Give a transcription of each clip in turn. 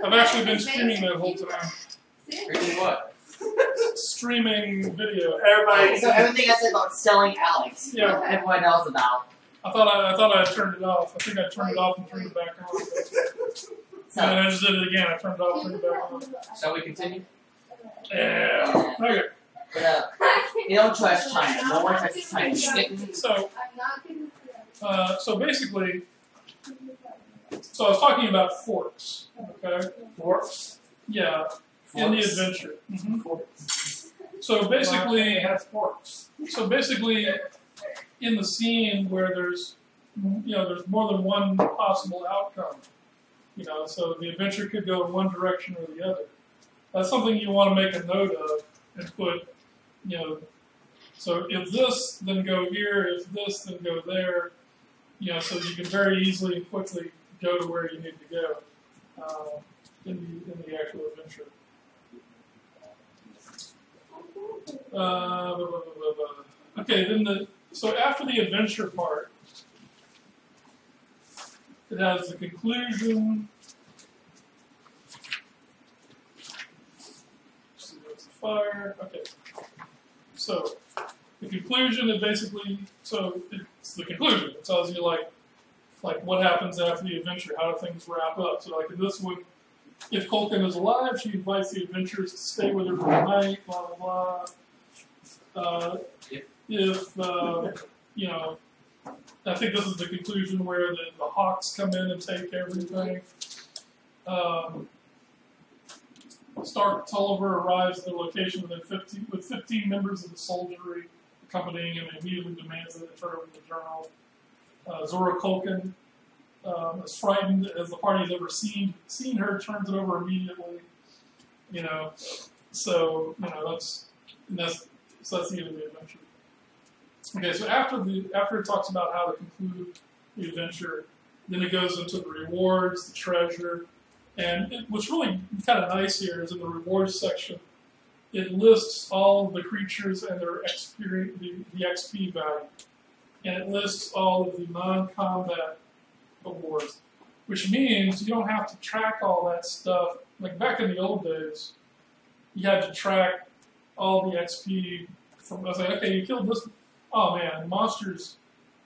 I've actually been streaming that whole time. Streaming what? Streaming video. Everybody. So everything I said about selling Alex, Yeah. everyone knows about. I thought I had turned it off. I think I turned it off and turned it back on. So, And I just did it again. I turned it off and turned it back on. Shall we continue? Yeah. Okay. but, you don't trust China. No one trusts China. So basically, so I was talking about forks. Okay. Forks. Yeah. In the adventure. Mm-hmm. Forks. So basically, It has forks. So basically, in the scene where there's more than one possible outcome, so the adventure could go in one direction or the other. That's something you want to make a note of and put, so if this, then go here. If this, then go there. So you can very easily and quickly go to where you need to go in the actual adventure. Okay, then so after the adventure part, it has the conclusion. See, there's the fire. Okay, so the conclusion is basically it's the conclusion. It tells you like what happens after the adventure, how do things wrap up. So like in this one, if Culkin is alive, she invites the adventurers to stay with her for the night. Blah blah blah. I think this is the conclusion where the Hawks come in and take everything. Stark Tulliver arrives at the location with 15 members of the soldiery accompanying him and immediately demands that they turn over the journal. Zora Culkin, as frightened as the party has ever seen her, turns it over immediately. So that's the end of the adventure. Okay, so after it talks about how to conclude the adventure, then it goes into the rewards, the treasure, and what's really kind of nice here is in the rewards section, it lists all of the creatures and their experience, the XP value, and it lists all of the non-combat awards, which means you don't have to track all that stuff. Like back in the old days, you had to track all the XP from. I was like, okay, you killed this. Oh man, monsters.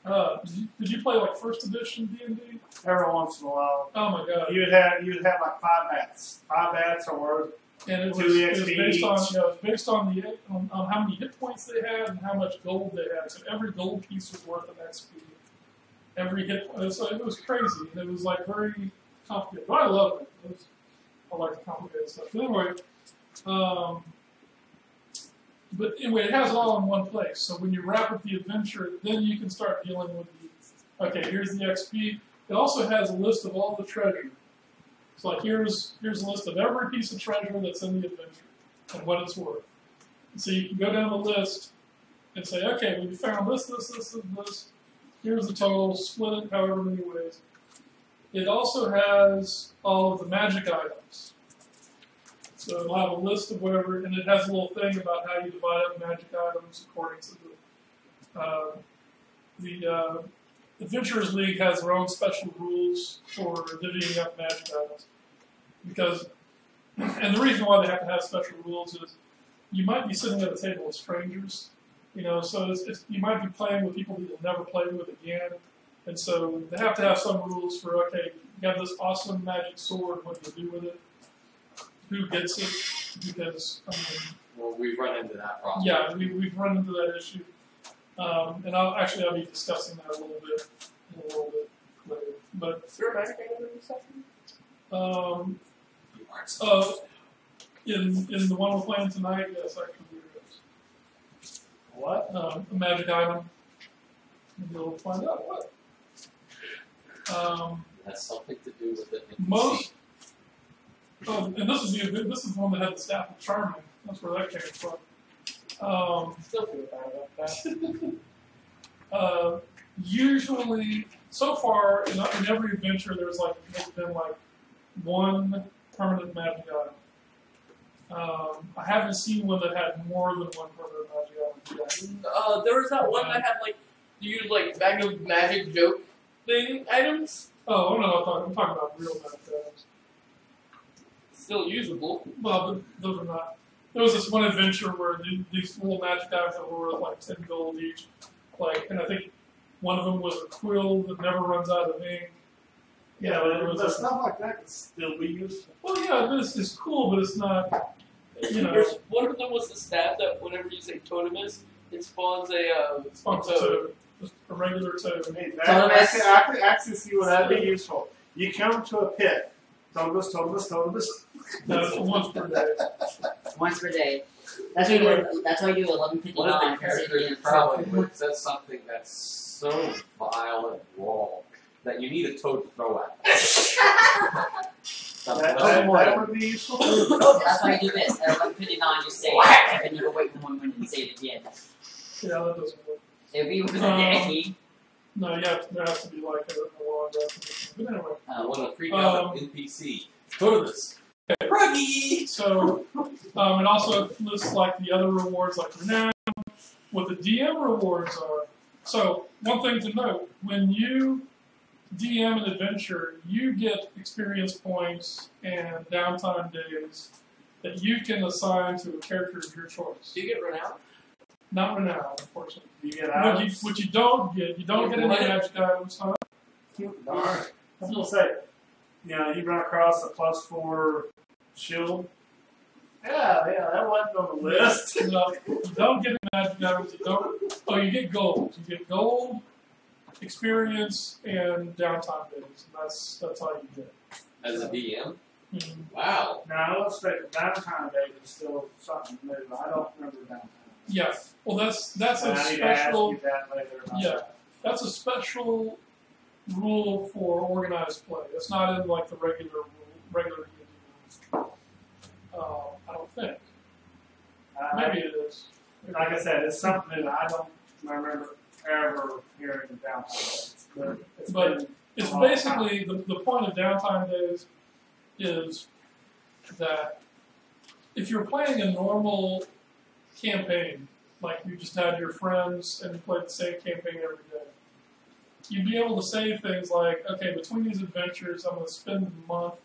Did you play like first edition D&D? Every once in a while. Oh my god. You'd have like 5 bats. 5 bats or worth. And it was based on how many hit points they had and how much gold they had. So every gold piece was worth an XP. Every hit point. So it was crazy. And it was like very complicated. But I loved it. I like the complicated stuff. But anyway, it has it all in one place. So when you wrap up the adventure, then you can start dealing with okay, here's the XP. It also has a list of all the treasure. So like here's a list of every piece of treasure that's in the adventure and what it's worth. And so you can go down the list and say, okay, well, you found this, this, this, and this. Here's the total, split it however many ways. It also has all of the magic items. So it'll have a list of whatever, and it has a little thing about how you divide up magic items according to the Adventurers League has their own special rules for divvying up magic items. And the reason why they have to have special rules is you might be sitting at a table with strangers, so you might be playing with people that you'll never play with again. And so they have to have some rules for, okay, you have this awesome magic sword, what do you do with it? Who gets it? Because, well, we've run into that problem. Yeah, we've run into that issue. And I'll be discussing that a little bit later. But Is there a magic item in this section? In the one we're playing tonight, yes, actually there is. What? A magic item. And you'll find out what. Has something to do with it. And this is the one that had the staff of charming. That's where that came from. Still feel bad about that. Usually, so far in every adventure, there's been one permanent magic item. I haven't seen one that had more than one permanent magic item yet. There was that one that had magic joke thing items. Oh no, I'm talking about real magic items. still usable. Well, but those are not. There was this one adventure where these little magic items that were worth like 10 gold each, and I think one of them was a quill that never runs out of ink. Yeah, but stuff like that can still be useful. Well, yeah, it's cool, but it's not. One of them was the stat that whenever you say totemus, it spawns a toad. Just a regular toad. I could actually see what that'd be useful. You come to a pit. Totemus. That's once per day. Once per day. That's why you do 11:59. One of the characters probably says something that's so vile and wrong that you need a toad to throw at. That would be useful. That's why you do this. At 11:59, you say it, and then you wait for 1 minute and say it again. Yeah, that doesn't work. If we were day. No, there has to be like a long definition. But anyway. Want to freak out an NPC. Totemus. Okay. Ruggy! So, it also lists like the other rewards, like renown, what the DM rewards are. So, one thing to note, when you DM an adventure, you get experience points and downtime days that you can assign to a character of your choice. Do you get renown? Not renown, unfortunately. You get items. What you don't get, you don't get any magic items, huh? Darn. I was going to say, you run across a +4 shield. Yeah, that wasn't on the list. No, you don't get magic items. You get gold. You get gold, experience, and downtime days. And that's all you get. As a DM? Mm-hmm. Wow. Now, let's say the downtime day is still something new. I don't remember downtime. Yeah. Well, that's a special. That's a special rule for organized play. It's not in like the regular D&D rules. I don't think. Maybe it is. Like I said, it's something that I don't remember ever hearing the downtime days. But it's basically the point of downtime days is that if you're playing a normal campaign, like you just had your friends and you played the same campaign every day, you'd be able to say things like, okay, between these adventures, I'm going to spend a month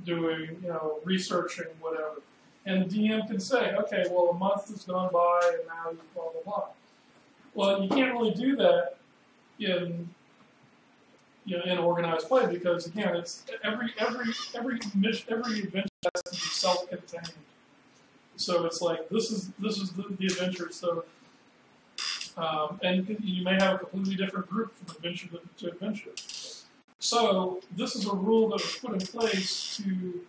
doing, researching, whatever. And the DM can say, okay, well, a month has gone by and now you blah, blah, blah. Well, you can't really do that in organized play because, again, it's every adventure has to be self-contained. So it's like this is the adventure. So and you may have a completely different group from adventure to adventure. So this is a rule that was put in place to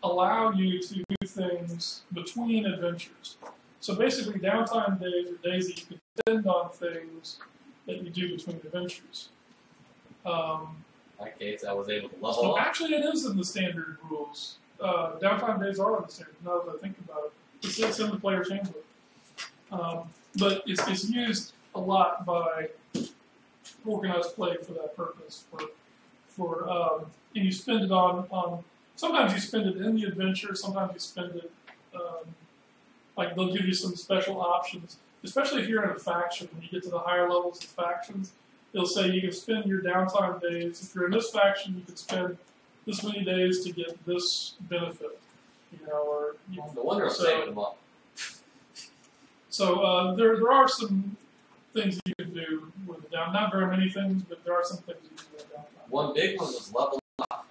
allow you to do things between adventures. So basically, downtime days are days that you can spend on things that you do between adventures. In that case, I was able to level So up. actually, it is in the standard rules. Downtime days are in the standard. Now that I think about it, it's in the player's handbook. But it's used a lot by organized play for that purpose. And you spend it on. Sometimes you spend it in the adventure. Sometimes you spend it. Like they'll give you some special options, especially if you're in a faction. When you get to the higher levels of factions, they'll say you can spend your downtime days. If you're in this faction, you can spend this many days to get this benefit. No wonder I'm saving them up. So there are some things you can do with the down. Not very many things, but there are some things you can do with downtime. One big one was level up.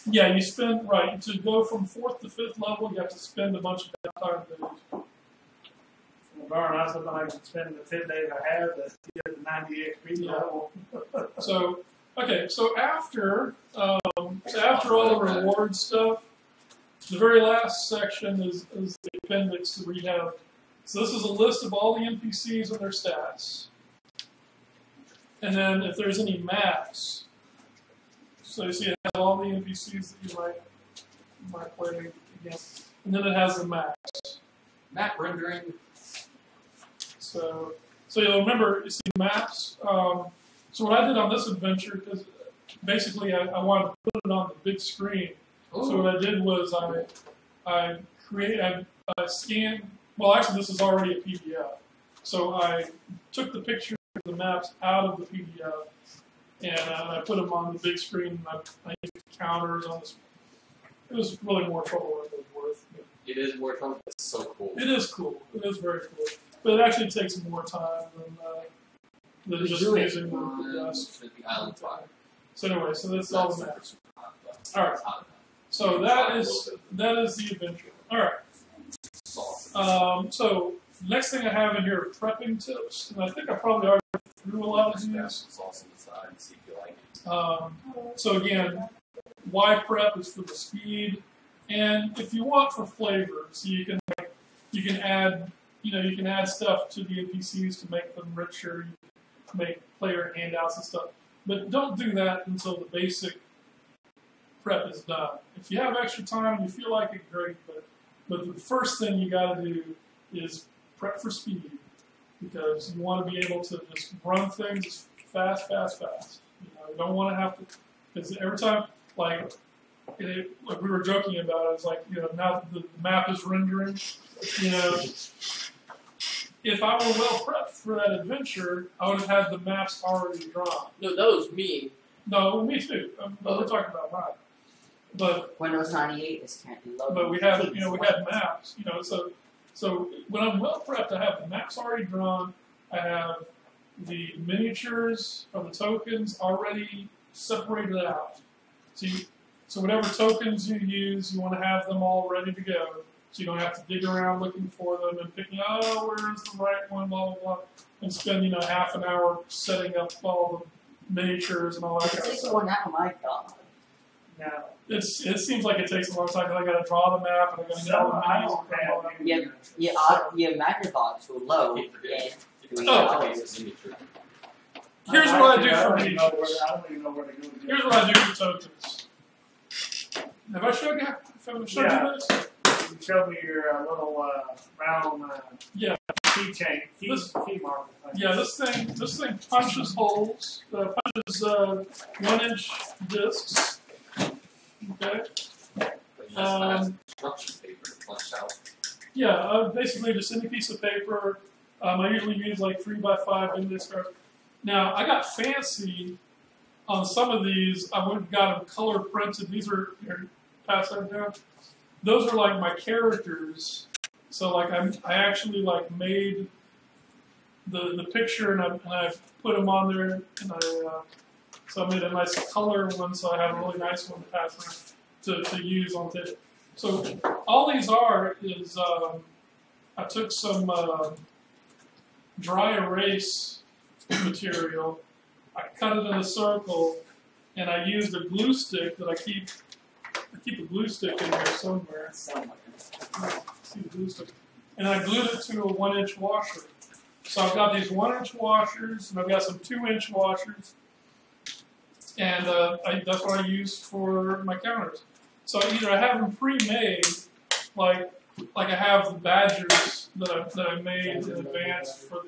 Yeah, you spend to go from 4th to 5th level. You have to spend a bunch of downtime days. Well, darn, I was hoping I could spend the 10 days I have to get the 90 XP level. So after all the reward stuff, the very last section is the appendix that we have. So this is a list of all the NPCs and their stats. And then if there's any maps, so you see it has all the NPCs that you might play against. And then it has the maps. Map rendering. So you'll remember, you see maps. So what I did on this adventure, because basically I wanted to put it on the big screen. Ooh. So what I did was I scanned. Well, actually, this is already a PDF. So I took the pictures of the maps out of the PDF and I put them on the big screen. And I used counters on this. It was really more trouble than it was worth. It is more trouble, but it's so cool. It is cool. It is very cool. But it actually takes more time than just using the desk. The island fire. So anyway, so that's all the matters. All right. So that is the adventure. All right. So next thing I have in here are prepping tips, and I think I probably already threw a lot of these. Sauce on the side and see if you like it. So again, why prep is for the speed, and if you want for flavors, you can add you can add stuff to the NPCs to make them richer, you can make player handouts and stuff. But don't do that until the basic prep is done. If you have extra time and you feel like it, great. But the first thing you got to do is prep for speed, because you want to be able to just run things fast. You don't want to have to, because every time, like we were joking about it, it's like now the map is rendering. If I were well prepped for that adventure, I would have had the maps already drawn. No, that was me. No, me too. We're talking about mine. But Windows 98 is can't be loaded. we had maps. So when I'm well prepped, I have the maps already drawn. I have the miniatures of the tokens already separated out. So whatever tokens you use, you want to have them all ready to go. So you don't have to dig around looking for them and picking, where's the right one, blah, blah, blah, and spend, half an hour setting up all the miniatures and all that kind of stuff. One out, my God. Now, it seems like it takes a long time because I got to draw the map and I got to get all the menus. Your magnifying will load. Here's what I do for miniatures. I don't even know where to go. Here's what I do for tokens. Have I showed you this? You showed me your little round keychain, key marker thing. Yeah, this thing punches holes. Punches 1-inch discs. Okay. Construction paper to punch out. Yeah, basically just any piece of paper. I usually use like 3x5 index cards. Now I got fancy on some of these. I went and got them color printed. These are here, pass that down. Those are like my characters. So like I actually like made the picture and I put them on there and so I made a nice color one, so I have a really nice one to pass around to use on tape. So all these is I took some dry erase material, I cut it in a circle, and I used a glue stick that I keep a glue stick in there somewhere. See the glue stick. And I glued it to a 1-inch washer. So I've got these 1-inch washers, and I've got some 2-inch washers. And that's what I use for my counters. So either I have them pre-made, like I have the badgers that I made in advance for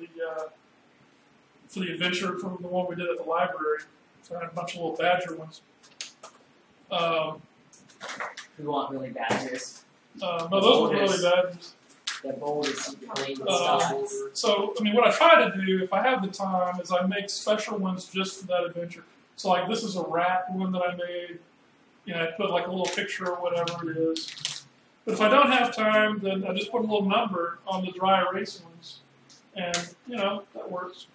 the adventure from the one we did at the library. So I had a bunch of little badger ones. We want really badgers. No, those were really badgers. They're bold as secretly and stuff. So, I mean, what I try to do, if I have the time, is I make special ones just for that adventure. So, like, this is a rat one that I made. I put, like, a little picture or whatever it is. But if I don't have time, then I just put a little number on the dry erase ones. And, that works.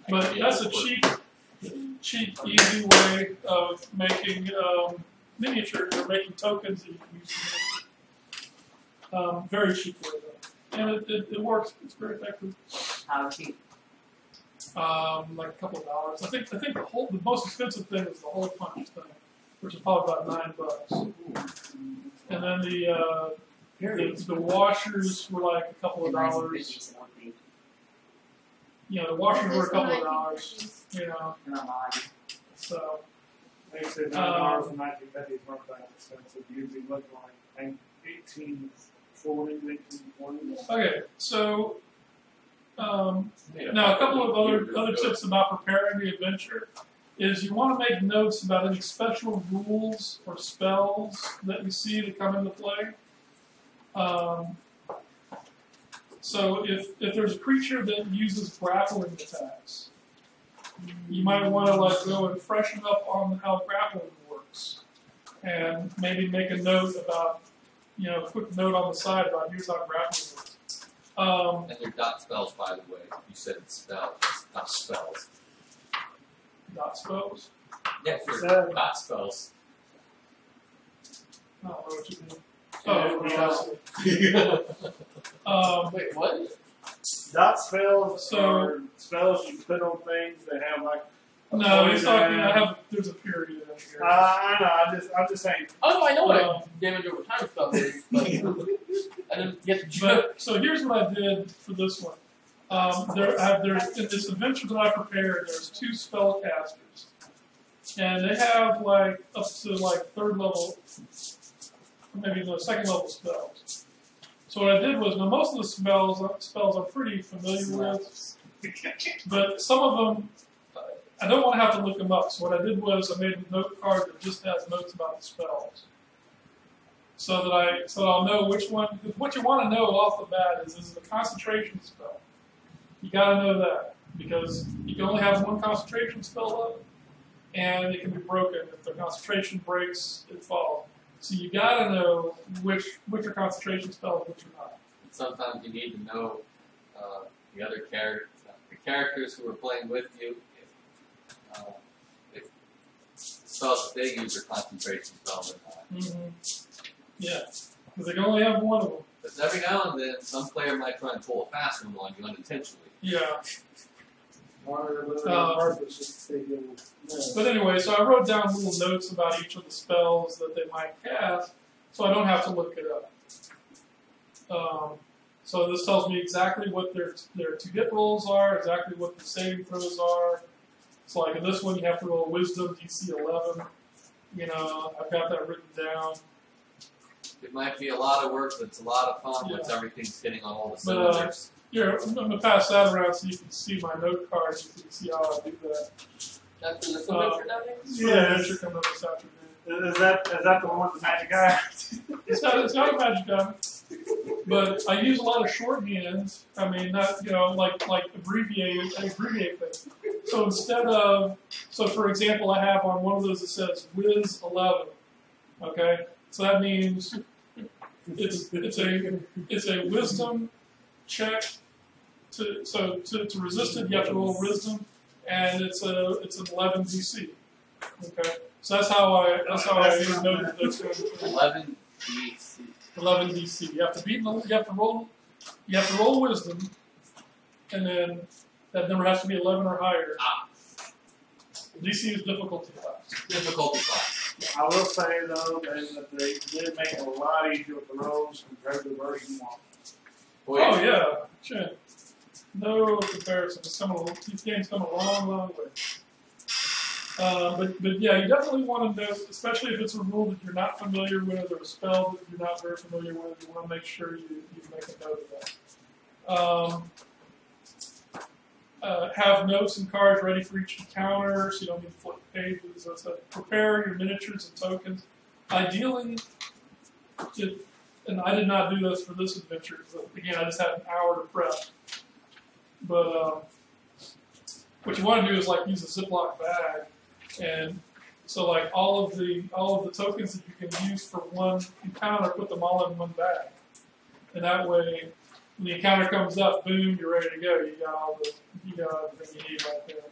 But that's a cheap, easy way of making miniatures or making tokens that you can use to make. Very cheap way though, and it works. It's very effective. How cheap? Like a couple of dollars. I think the most expensive thing is the hole punch thing, which is probably about $9. And then the washers were like a couple of dollars. The washers were a couple of dollars. So. They said $9 in 1950s weren't that expensive. Usually look like 1840, 1840. Okay, so now a couple of other tips about preparing the adventure is you want to make notes about any special rules or spells that you see that come into play. So if there's a creature that uses grappling attacks, you might want to go and freshen up on how grappling works. and maybe make a note about, a quick note on the side about here's how grappling works. And they're dot spells, by the way. You said it's spells, not spells. Dot spells? Yeah, sure. Dot spells. I don't know what you mean. Wait, what? Dot spells So- are spells you put on things that have like. No, he's talking. There's a period in here. I know. I'm just saying. Oh no, I know what a damage over time spell is, but I didn't get the joke. But so here's what I did for this one. There's in this adventure that I prepared. There's 2 spellcasters, and they have like up to like 3rd level, maybe the 2nd level spells. So what I did was, now most of the spells I'm pretty familiar with, but some of them I don't want to have to look them up. So what I did was I made a note card that just has notes about the spells, so that I'll know which one. What you want to know off the bat is it a concentration spell? You got to know that because you can only have 1 concentration spell up, and it can be broken. If the concentration breaks, it falls. So you got to know which are concentration spells, which are not. Sometimes you need to know the other characters who are playing with you. If spells that they use are concentration spells or not. Mm-hmm. Yeah, because they can only have 1 of them. But every now and then, some player might try and pull a fast one on you unintentionally. Yeah. But anyway, so I wrote down little notes about each of the spells that they might cast, so I don't have to look it up. So this tells me exactly what their to-get rolls are, exactly what the saving throws are. So like in this one, you have to roll Wisdom DC 11. I've got that written down. It might be a lot of work, but it's a lot of fun once everything's hitting on all the But, cylinders. Here, I'm going to pass that around so you can see my note cards. You can see how I do that. After this adventure now, Yeah. Adventure coming up this afternoon. Is that the one with the magic eye? It's not a magic gun, but I use a lot of shorthands. I mean, not like abbreviate things. So instead of for example, I have on one of those it says Wiz 11. Okay, so that means it's a wisdom check. To resist it, you have to roll wisdom, and it's an 11 DC. Okay, so that's how I know that that's going to 11 DC. 11 DC. You have to roll wisdom, and then that number has to be 11 or higher. DC is difficulty class. Difficulty class. I will say though that they did make it a lot easier with the rolls compared to version 1. Oh yeah, sure. No comparison. These games come a long, long way. But yeah, you definitely want to know, especially if it's a rule that you're not familiar with or a spell that you're not very familiar with. You want to make sure you make a note of that. Have notes and cards ready for each encounter, so you don't need to flip pages. So prepare your miniatures and tokens. Ideally, and I did not do this for this adventure, because again, I just had an hour to prep. But what you want to do is like use a Ziploc bag, and so like all of the tokens that you can use for one encounter, put them all in one bag, and that way when the encounter comes up, boom, you're ready to go. You got everything you need right there.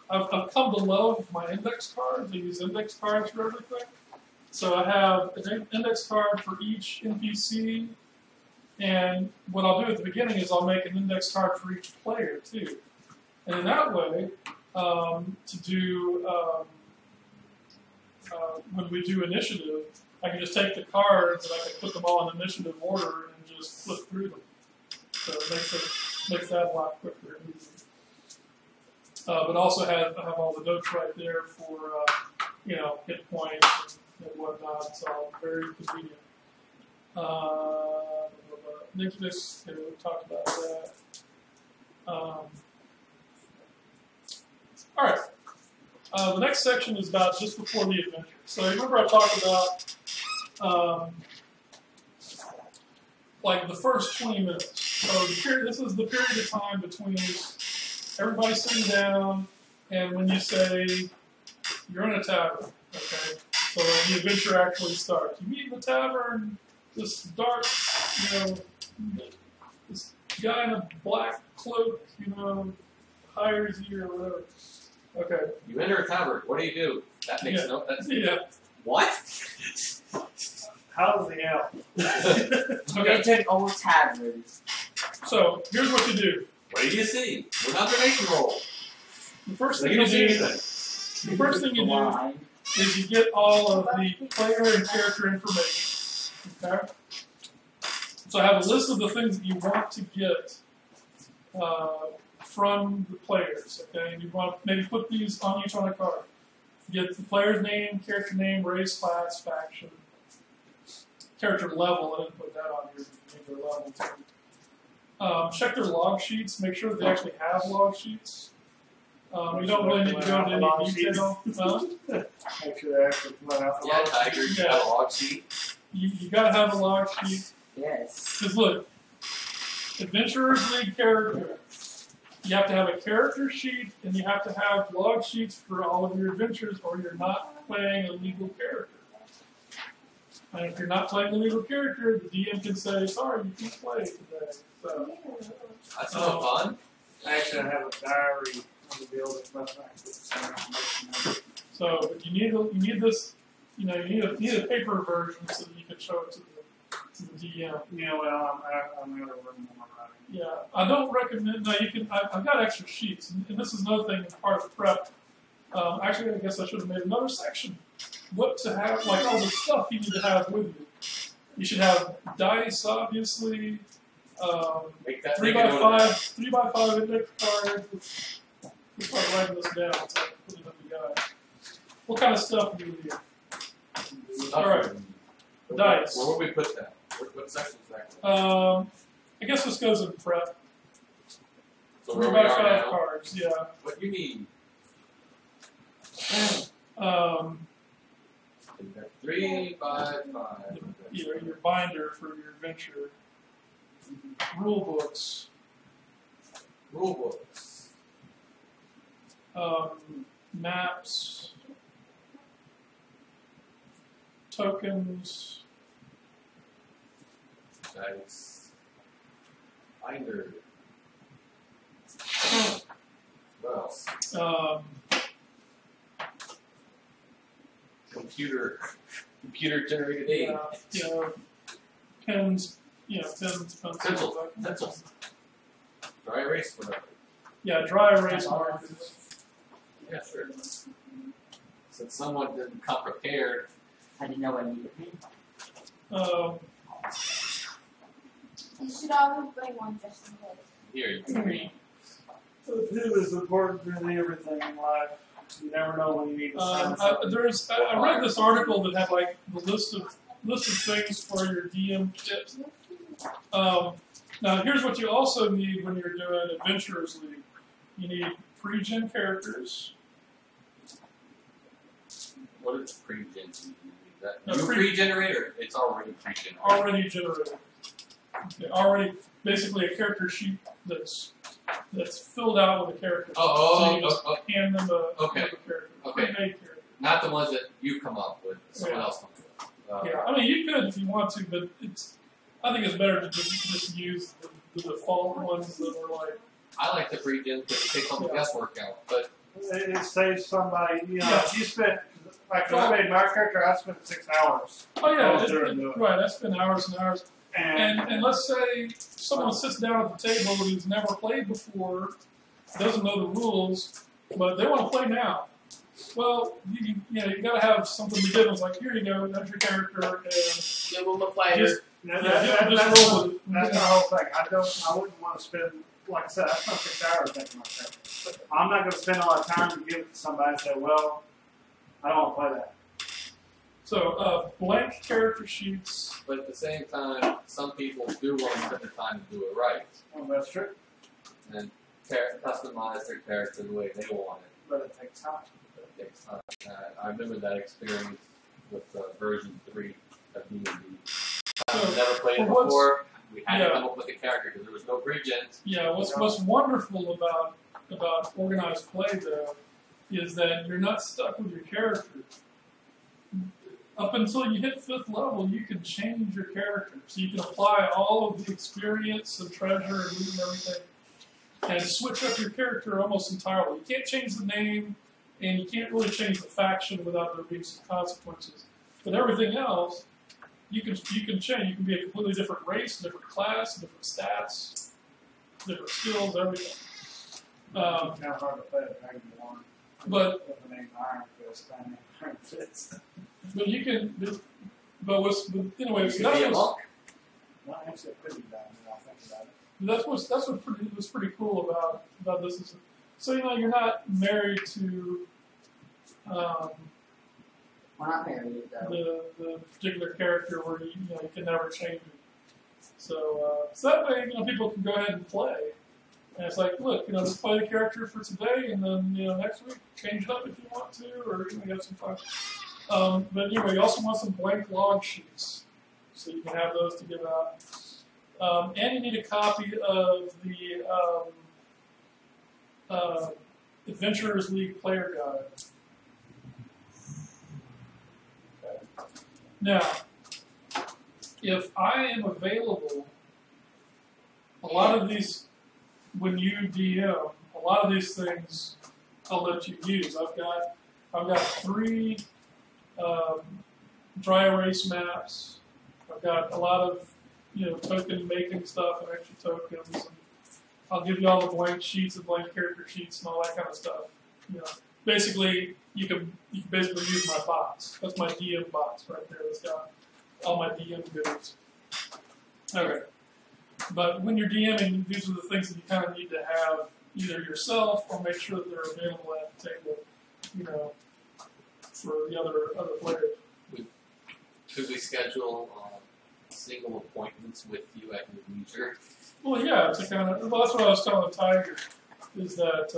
I've come to love my index cards. I use index cards for everything. So I have an index card for each NPC. And what I'll do at the beginning is I'll make an index card for each player too. And in that way, when we do initiative, I can just take the cards and I can put them all in initiative order and just flip through them. So it makes that a lot quicker and easier. But also I have all the notes right there for hit points and whatnot. It's all very convenient. Nicholas, we talked about that. All right. The next section is about just before the adventure. So remember I talked about like the first 20 minutes. So this is the period of time between everybody sitting down and when you say you're in a tavern, okay, so the adventure actually starts. You meet in the tavern, this dark, this guy in a black cloak, hires you or whatever. Okay. You enter a tavern. What do? That makes What? How does he help? You enter an old tavern. So here's what you do. What do you see? What observation roll? The first You thing don't you see do. anything. The first thing you do is you get all of the player and character information. Okay? So I have a list of the things that you want to get from the players. Okay? And you want to maybe put these on each on a card. Get the player's name, character name, race, class, faction, character level. I didn't put that on here. Their level too. Check their log sheets. Make sure that they actually have log sheets. You don't really need to go into any detail. Make sure they actually went out the log Tiger, you got a log sheet. You got to have a log sheet. Yes. Because look, Adventurers League character. You have to have a character sheet, and you have to have log sheets for all of your adventures, or you're not playing a legal character. And if you're not playing a legal character, the DM can say, "Sorry, you can't play today." So That's no fun. Actually, I have a diary on the building left back. So, but you need this, you need a paper version so that you can show it to the DM. Well, I'm going to run more running. Yeah, I don't recommend. No, you can. I've got extra sheets, and this is another thing part of prep. Actually, I guess I should have made another section. What to have, like all the stuff you need to have with you. You should have dice, obviously. 3x5 index cards. Let's start writing this down so I can put it in the guide. What kind of stuff do you need? All right. Dice. Where would we put that? What section is that? I guess this goes in prep. So 3x5 cards, yeah. What do you need? 3 by 5. Your binder for your adventure. Rule books. Rule books. Maps. Tokens. Dice. Binder. What else? Computer generated aid. Pens. Pens, pencils. Pencils. Dry erase, whatever. Yeah, dry erase markers. Yeah, sure. Since someone didn't come prepared. I didn't know I needed it. You should always bring one just in case. Here, you can read. Food is important than everything in life. You never know when you need to send something. I read this article that had like the list of things for your DM kit. Now here's what you also need when you're doing Adventurers League. You need pre-gen characters. What is pre-gen? No, You pre-generate or it's already pre-generated? Already generated. Okay, already basically a character sheet that's filled out with a character. So you just hand them a character. Okay. Pre-made character. Not the ones that you come up with. Someone else comes up with. Yeah, I mean you could if you want to, but I think it's better to just use the default ones that are like. I like the pre-gen because it takes all the guesswork out. But it saves somebody. If you spent, like when I made my character, I spent 6 hours. Oh yeah, right. I spent hours and hours. And let's say someone sits down at the table who's never played before, doesn't know the rules, but they want to play now. Well, you got to have something to give them. It's like, here you go, that's your character, and Give them a fighter. just roll with it. That's the whole thing. I wouldn't want to spend, like I said, I spent 6 hours making my character. I'm not going to spend a lot of time to give it to somebody and say, well, I don't want to play that. So, blank character sheets. But at the same time, some people do want to spend the time to do it right. Oh, that's true. And customize their character the way they want it. But it takes time. It takes time. I remember that experience with version 3 of D&D. I've never played it before. We had to come up with a character because there was no pre-gens. Yeah, what's wonderful about organized play though is that you're not stuck with your character. Up until you hit 5th level, you can change your character. So you can apply all of the experience and treasure and loot and everything and switch up your character almost entirely. You can't change the name, and you can't really change the faction without there being some consequences. But everything else, you can change. You can be a completely different race, different class, different stats, different skills, everything. It's kind of hard to play a Dragon 1. But with the name Iron Fist, I mean Iron Fist. But you can, anyway, so You could be a that's monk. Well, actually, it could be bad now I think about it. that's what was pretty cool about this. Is, so you're not married to We're not married though. the particular character where you can never change it. So that way people can go ahead and play. And it's like, look, just play the character for today, and then next week change it up if you want to, or you have some fun. But anyway, you also want some blank log sheets, so you can have those to give out. And you need a copy of the Adventurers League Player Guide. Okay. Now, if I am available, a lot of these, when you DM, a lot of these things I'll let you use. I've got 3 dry erase maps. I've got a lot of token making stuff and extra tokens. And I'll give you all the blank sheets and blank character sheets and all that kind of stuff. Basically you can basically use my box. That's my DM box right there. That's got all my DM goodies. Okay. But when you're DMing, these are the things that you kind of need to have either yourself or make sure that they're available at the table, for the other players. Could we schedule single appointments with you at your leisure? Well, yeah, that's what I was telling Tiger, is that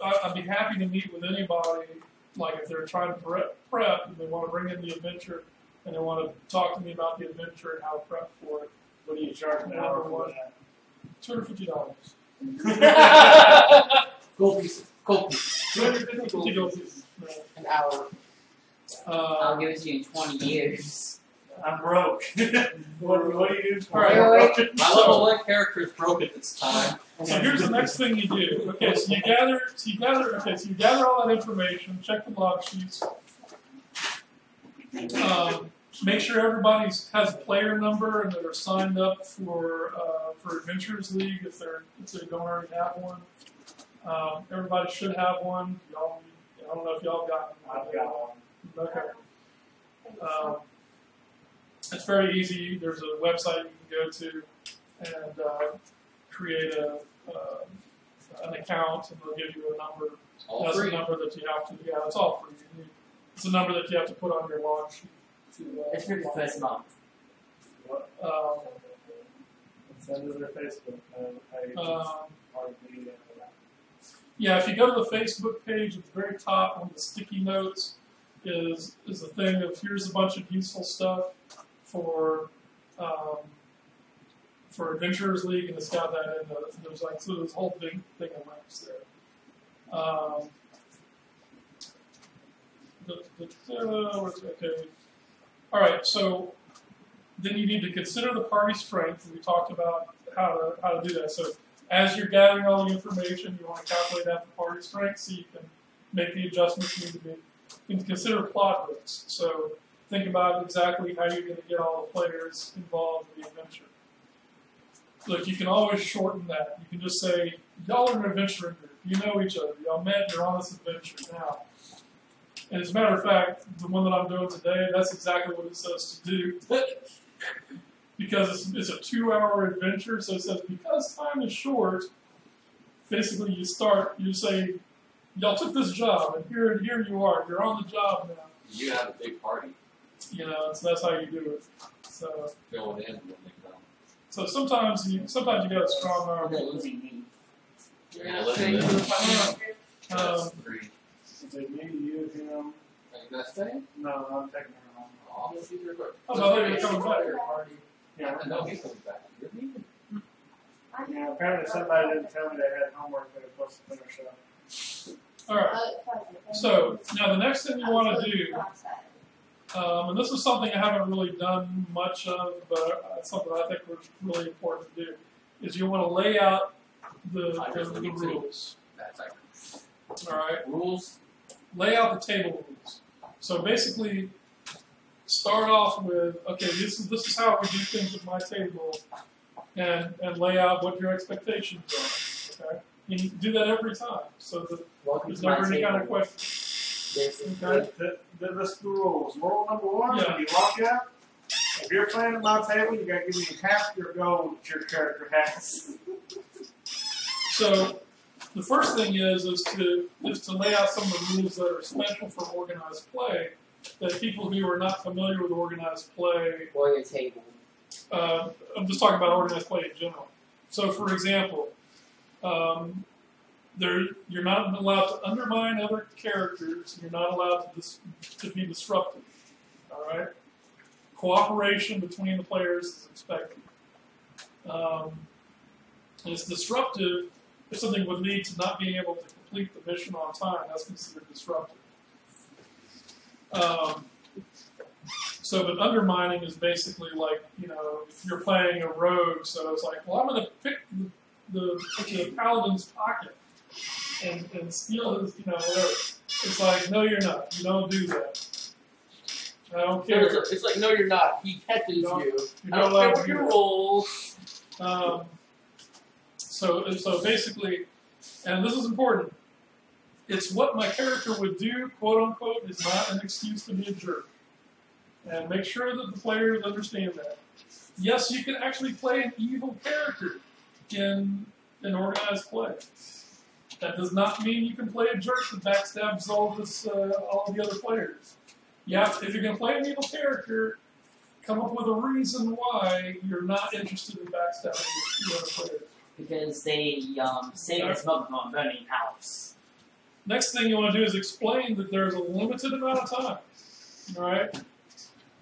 I'd be happy to meet with anybody. Like if they're trying to prep and they want to bring in the adventure and they want to talk to me about the adventure and how to prep for it. What do you charge an hour for that? $250. Gold pieces. Gold pieces. $250 gold pieces. An hour. I'll give it to you in 20 years. I'm broke. what do you do for All right. it? My level 1 character is broken this time. So here's the next thing you do. Okay, so you gather all that information, check the log sheets. Make sure everybody has a player number and they're signed up for Adventurers League if they don't already have one. Everybody should have one. I don't know if y'all got one. I've got one. Okay. It's very easy. There's a website you can go to and create an account, and they'll give you a number. All That's free. the number that you have to. Yeah, it's all free. It's a number that you have to put on your log sheet. It's for the first month. Send it to their Facebook page. Yeah, if you go to the Facebook page at the very top, one of the sticky notes is a thing of here's a bunch of useful stuff for Adventurers League, and it's got that in there's this whole big thing of links there. Okay. All right, so then you need to consider the party strength. We talked about how to do that. So as you're gathering all the information, you want to calculate out the party strength so you can make the adjustments you need to make. You can consider plot hooks. So think about exactly how you're going to get all the players involved in the adventure. Look, you can always shorten that. You can just say, y'all are an adventuring group. You know each other. Y'all met. You're on this adventure now. And as a matter of fact, the one that I'm doing today, that's exactly what it says to do. Because it's a 2-hour adventure, so it says because time is short, basically you say, y'all took this job, and here you are. You're on the job now. You have a big party. So that's how you do it. So Fill it in when they come. So sometimes you got a strong arm. They're losing me. You're not staying for the final. That's 3. Is it me, you, him? Are you guys staying? No, I'm taking her home. Oh, You'll see your Oh, I thought you were coming back. Yeah, I know he's coming back. You're leaving. Yeah, apparently somebody didn't tell me they had homework they were supposed to finish up. All right. So now the next thing you want to do, and this is something I haven't really done much of, but it's something I think was really important to do, is you want to lay out the rules. All right. Rules. Lay out the table rules. So basically, start off with, okay, this is how we do things at my table, and lay out what your expectations are. Okay. You need to do that every time, so that there's never any kind of question. Okay. That's the rules. Rule number one: when you walk out, if you're playing at my table, you got to give me half your gold that your character has. So the first thing is to lay out some of the rules that are special for organized play, that people who are not familiar with organized play. Or your table. I'm just talking about organized play in general. So, for example, you're not allowed to undermine other characters. You're not allowed to be disruptive. All right. Cooperation between the players is expected. And it's disruptive if something would lead to not being able to complete the mission on time. That's considered disruptive. But undermining is basically like, if you're playing a rogue, so it's like, well, I'm going to pick the paladin's pocket and steal his, whatever. It's like, no, you're not. You don't do that. I don't care. It's like, no, you're not. He catches you. You're I not don't allowed care to what do your that. rolls. So basically, and this is important, it's what my character would do, quote unquote, is not an excuse to be a jerk. And make sure that the players understand that. Yes, you can actually play an evil character in organized play. That does not mean you can play a jerk that backstabs all of the other players. If you're going to play an evil character, come up with a reason why you're not interested in backstabbing the other players. Because they save the smoke from a burning house. Next thing you want to do is explain that there's a limited amount of time. All right?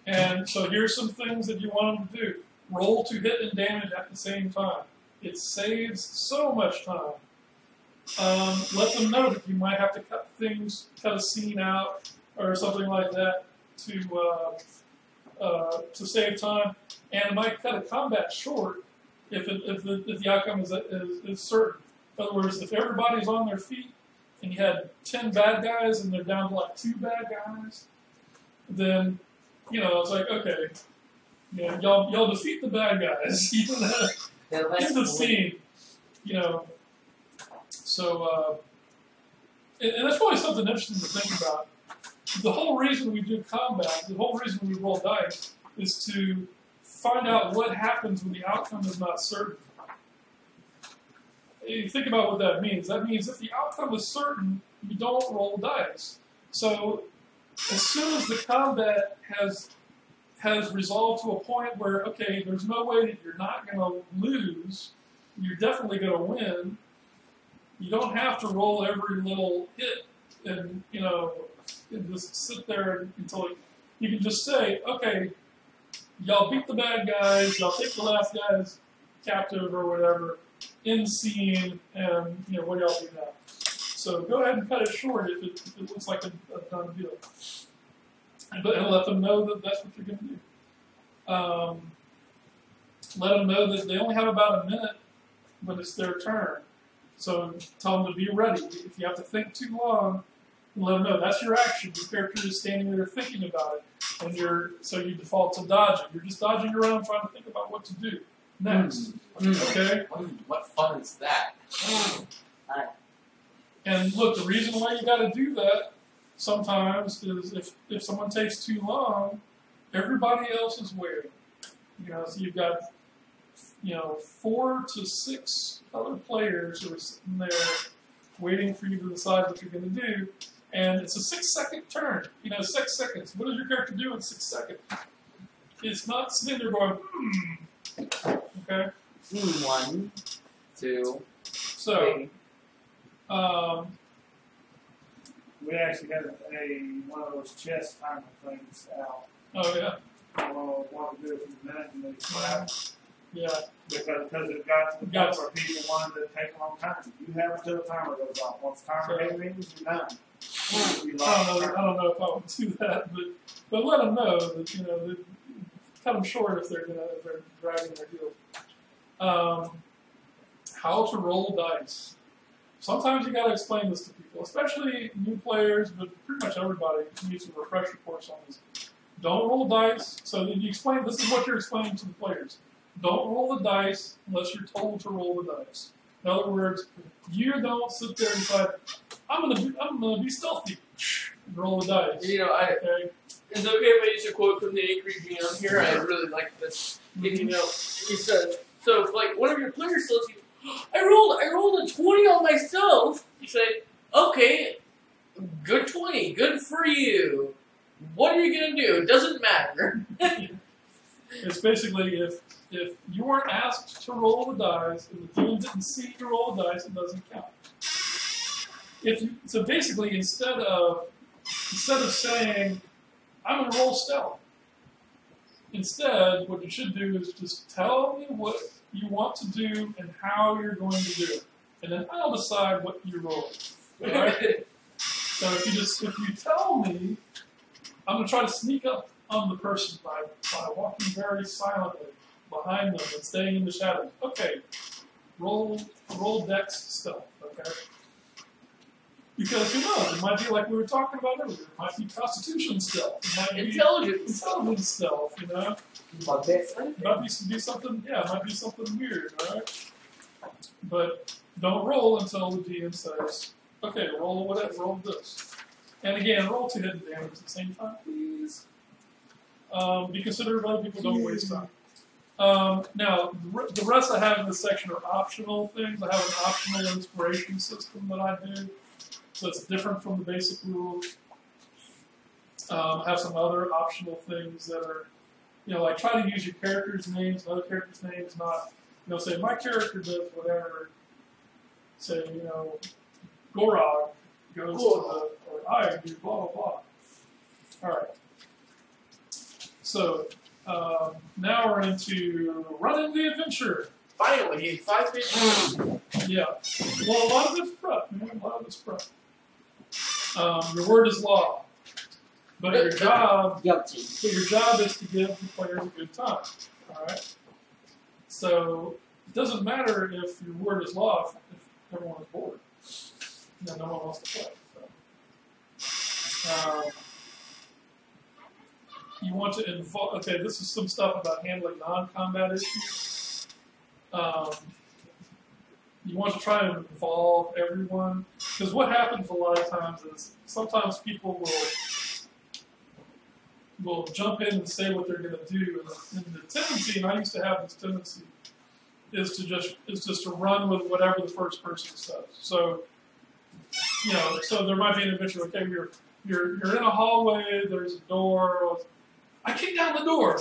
And so here's some things that you want them to do. Roll to hit and damage at the same time. It saves so much time. Let them know that you might have to cut a scene out or something like that to save time, and it might cut a combat short if the outcome is certain. In other words, if everybody's on their feet and you had 10 bad guys and they're down to like 2 bad guys, then it's like, okay, y'all defeat the bad guys, even in the scene, So, and that's probably something interesting to think about. The whole reason we do combat, the whole reason we roll dice, is to find out what happens when the outcome is not certain. You think about what that means. That means if the outcome is certain, you don't roll dice. So, as soon as the combat has resolved to a point where, okay, there's no way that you're not going to lose, you're definitely going to win, you don't have to roll every little hit and just sit there until you can just say, okay, y'all beat the bad guys, y'all take the last guys captive or whatever, in scene, and what do y'all do now? So go ahead and cut it short if it looks like a done deal. And let them know that that's what you're going to do. Let them know that they only have about a minute when it's their turn. So tell them to be ready. If you have to think too long, let them know that's your action. Your character is standing there thinking about it, and so you default to dodging. You're just dodging around trying to think about what to do next. Okay? What fun is that? And look, the reason why you got to do that sometimes is if someone takes too long, everybody else is waiting. So you've got 4 to 6 other players who are sitting there waiting for you to decide what you're going to do. And it's a 6-second turn. 6 seconds. What does your character do in 6 seconds? It's not sitting there going, Okay? 1, 2, So, 3. We actually got one of those chess timer things out. oh yeah. I don't know what to do for a minute and they slap. Yeah. Because it got to the point where people wanted to take a long time. You have until the timer goes off. Once the timer rings, you're done. I don't know if I would do that, but let them know that, you know, cut them short if they're dragging their heels. How to roll dice. Sometimes you got to explain this to people, especially new players, but pretty much everybody needs a refresher course on this. Don't roll dice. So you explain. This is what you're explaining to the players. Don't roll the dice unless you're told to roll the dice. In other words, you don't sit there and decide, I'm gonna be stealthy. And roll the dice. You know, is it okay if I use a quote from the Angry GM here? I really like this. If you know, he said, so if like one of your players tells you, I rolled a 20 on myself, you say, okay, good 20, good for you. What are you gonna do? It doesn't matter. It's basically if you weren't asked to roll the dice and the GM didn't see you roll the dice, it doesn't count. So basically, instead of saying, I'm going to roll stealth, instead, what you should do is just tell me what you want to do and how you're going to do it. And then I'll decide what you roll. Right? So if you tell me, I'm going to try to sneak up on the person by walking very silently behind them and staying in the shadows. Okay, roll dex stealth, okay? Because who knows, it might be like we were talking about earlier, it might be constitution stealth, it might be intelligence stealth, you know? It might be something, yeah, it might be something weird, right? But don't roll until the GM says, okay, roll this. And again, roll 2 hidden damage at the same time, please. Be considerate of other people, don't waste time. Now, the rest I have in this section are optional things. I have an optional inspiration system that I do. So it's different from the basic rules. I have some other optional things that are, you know, like try to use your characters' names and other characters' names, not, you know, say my character does whatever. Say, you know, Gorog goes to the, or I do blah, blah, blah. All right. So now we're into running the adventure. Finally, 5 pages. Yeah. Well, a lot of it's prep, man. A lot of it's prep. Your word is law. But your job is to give the players a good time. All right? So it doesn't matter if your word is law if everyone is bored. You know, no one wants to play. So. You want to involve, okay, this is some stuff about handling non-combat issues. You want to try and involve everyone. Because what happens a lot of times is sometimes people will jump in and say what they're going to do. And the tendency, and I used to have this tendency, is just to run with whatever the first person says. So, you know, so there might be an adventure, okay, you're in a hallway, there's a door, I kicked down the door.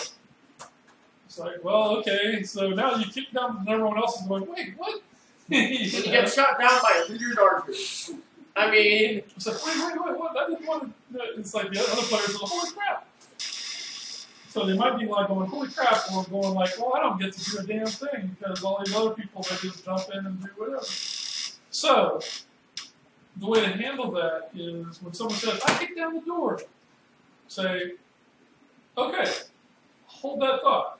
It's like, well, okay, so now you kick down, and everyone else is going, wait, what? You get shot down by 100 archers. I mean, it's like, wait, what? I didn't want to. It's like the other players are like, holy crap. So they might be like going, holy crap, or going like, well, I don't get to do a damn thing because all these other people, they just jump in and do whatever. So the way to handle that is when someone says, I kicked down the door, say, okay, hold that thought.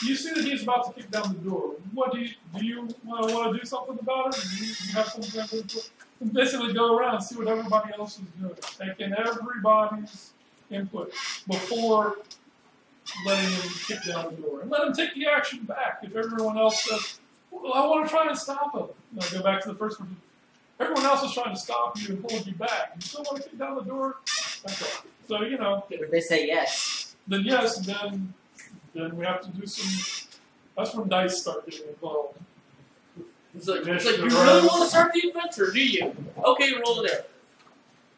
You see that he's about to kick down the door. What do you want to do something about it? Or do you have something to and basically go around and see what everybody else is doing. Take in everybody's input before letting him kick down the door. And let him take the action back. If everyone else says, well, I want to try and stop him. And I go back to the first one. Everyone else is trying to stop you and hold you back. You still want to kick down the door? Okay. So, you know. If they say yes. Then yes, then we have to do some. That's when dice start getting involved. It's like you really want to start the adventure, do you? Okay, roll it there.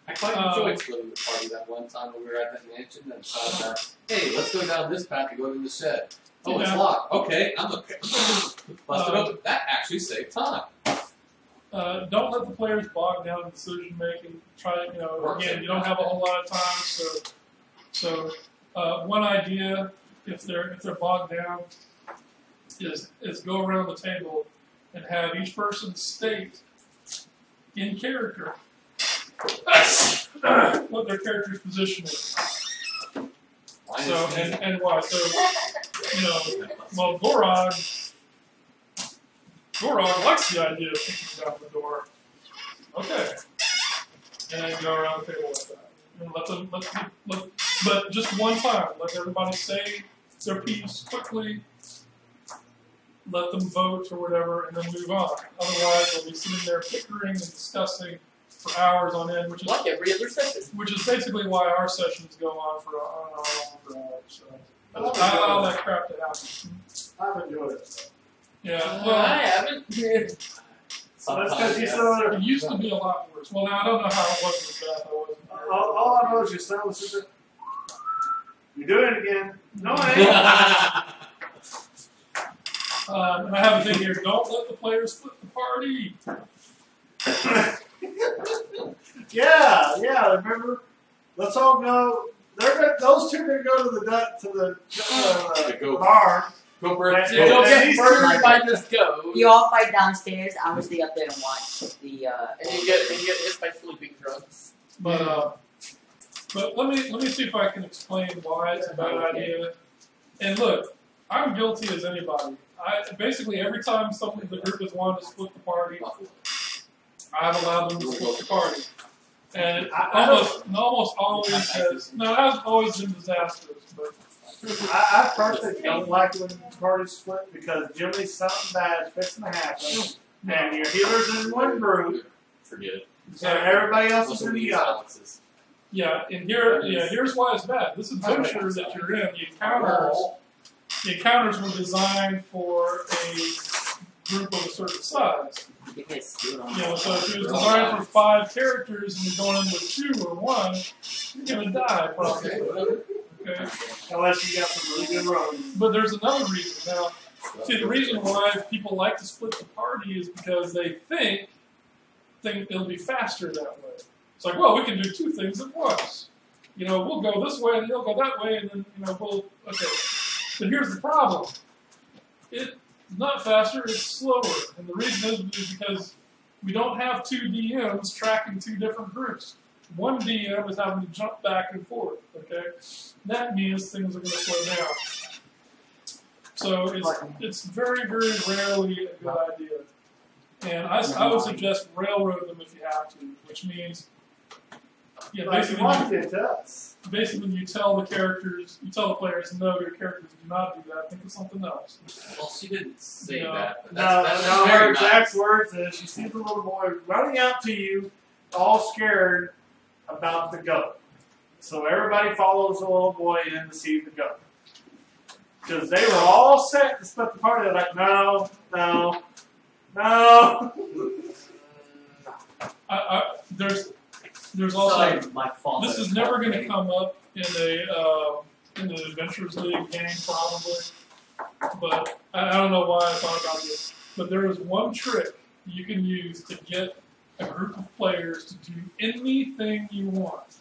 I quite enjoyed splitting the party that one time when we were at that mansion and thought that, hey, let's go down this path and go to the shed. Oh, it's locked. Okay, I'm okay. Bust it open. That actually saved time. Don't let the players bog down in decision making. Try, again, you don't have a whole lot of time, so one idea, if they're bogged down, is go around the table and have each person state in character what their character's position is. So and why? So well, Gorog likes the idea of kicking down the door. Okay, and then go around the table like that. And but just one time, let everybody say their piece quickly. Let them vote or whatever, and then move on. Otherwise, they'll be sitting there bickering and discussing for hours on end, which is like every other session. Which is basically why our sessions go on for hours. So that's not all that crap that happens. I've enjoyed it. Yeah, well, I haven't. That's because you saw it used to be a lot worse. Well, now I don't know how it was with Beth. all I know is your son was sitting there. You're doing it again. No, I ain't. And I have a thing here. Don't let the players split the party. Yeah. Remember? Let's all go. Those two are going to go to the bar. Go burn. Don't get burned by this go. You all fight downstairs. I will stay up there and watch the. And you get hit by sleeping drugs. But let me see if I can explain why it's a bad idea. And look, I'm guilty as anybody. Basically every time the group has wanted to split the party, I've allowed them to split the party. And almost always has, no, it hasn't always been disastrous, but I personally don't like when parties split because generally something bad is fixing to happen, and your healers in one group, forget it. And everybody else is in the other. Yeah, and here's why it's bad. This adventure that you're in, the encounters were designed for a group of a certain size. So if it was designed for 5 characters and you're going in with 2 or 1, you're gonna die probably. Okay. Unless you got some really good roads. But there's another reason. Now, see, the reason why people like to split the party is because they think it'll be faster that way. It's like, well, we can do 2 things at once. We'll go this way and they'll go that way, and then okay. But here's the problem. It's not faster, it's slower. And the reason is because we don't have 2 DMs tracking 2 different groups. One DM is having to jump back and forth, okay? That means things are going to slow down. So it's very, very rarely a good idea. And I would suggest railroad them if you have to, which means basically you tell the players, no, your characters do not do that, think of something else. Well, she didn't say that. But No, her exact words is she sees the little boy running out to you, all scared about the goat. So everybody follows the little boy in to see the goat. Because they were all set to split the party. They're like, no. There's also my fault. this is never going to come up in an Adventures League game probably, but I don't know why I thought about this. But there is one trick you can use to get a group of players to do anything you want.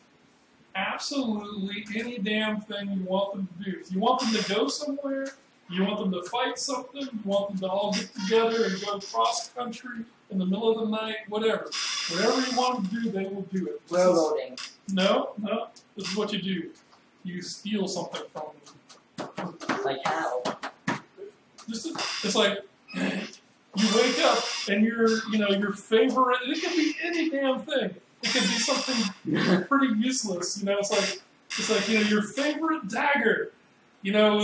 Absolutely any damn thing you want them to do. If you want them to go somewhere, you want them to fight something, you want them to all get together and go cross country in the middle of the night, whatever. Whatever you want them to do, they will do it. Railroading. No. This is what you do. You steal something from them. Like how? It's like you wake up and your favorite. It can be any damn thing. It can be something pretty useless. It's like your favorite dagger. Your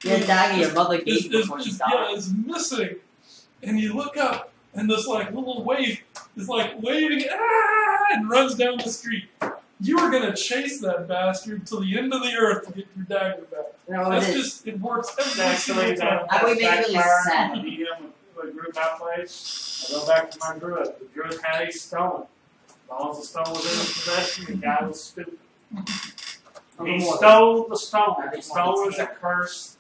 dagger your mother gave you before she died. Yeah, is missing, and you look up, and this little waif is waving and runs down the street. You are gonna chase that bastard to the end of the earth to get your dagger back. It works every single time. I would make it really sad. The group I played, I go back to my druid. The druid had a stone. As long as the stone was in his possession, the guy was stupid. He stole the stone. The stone was a curse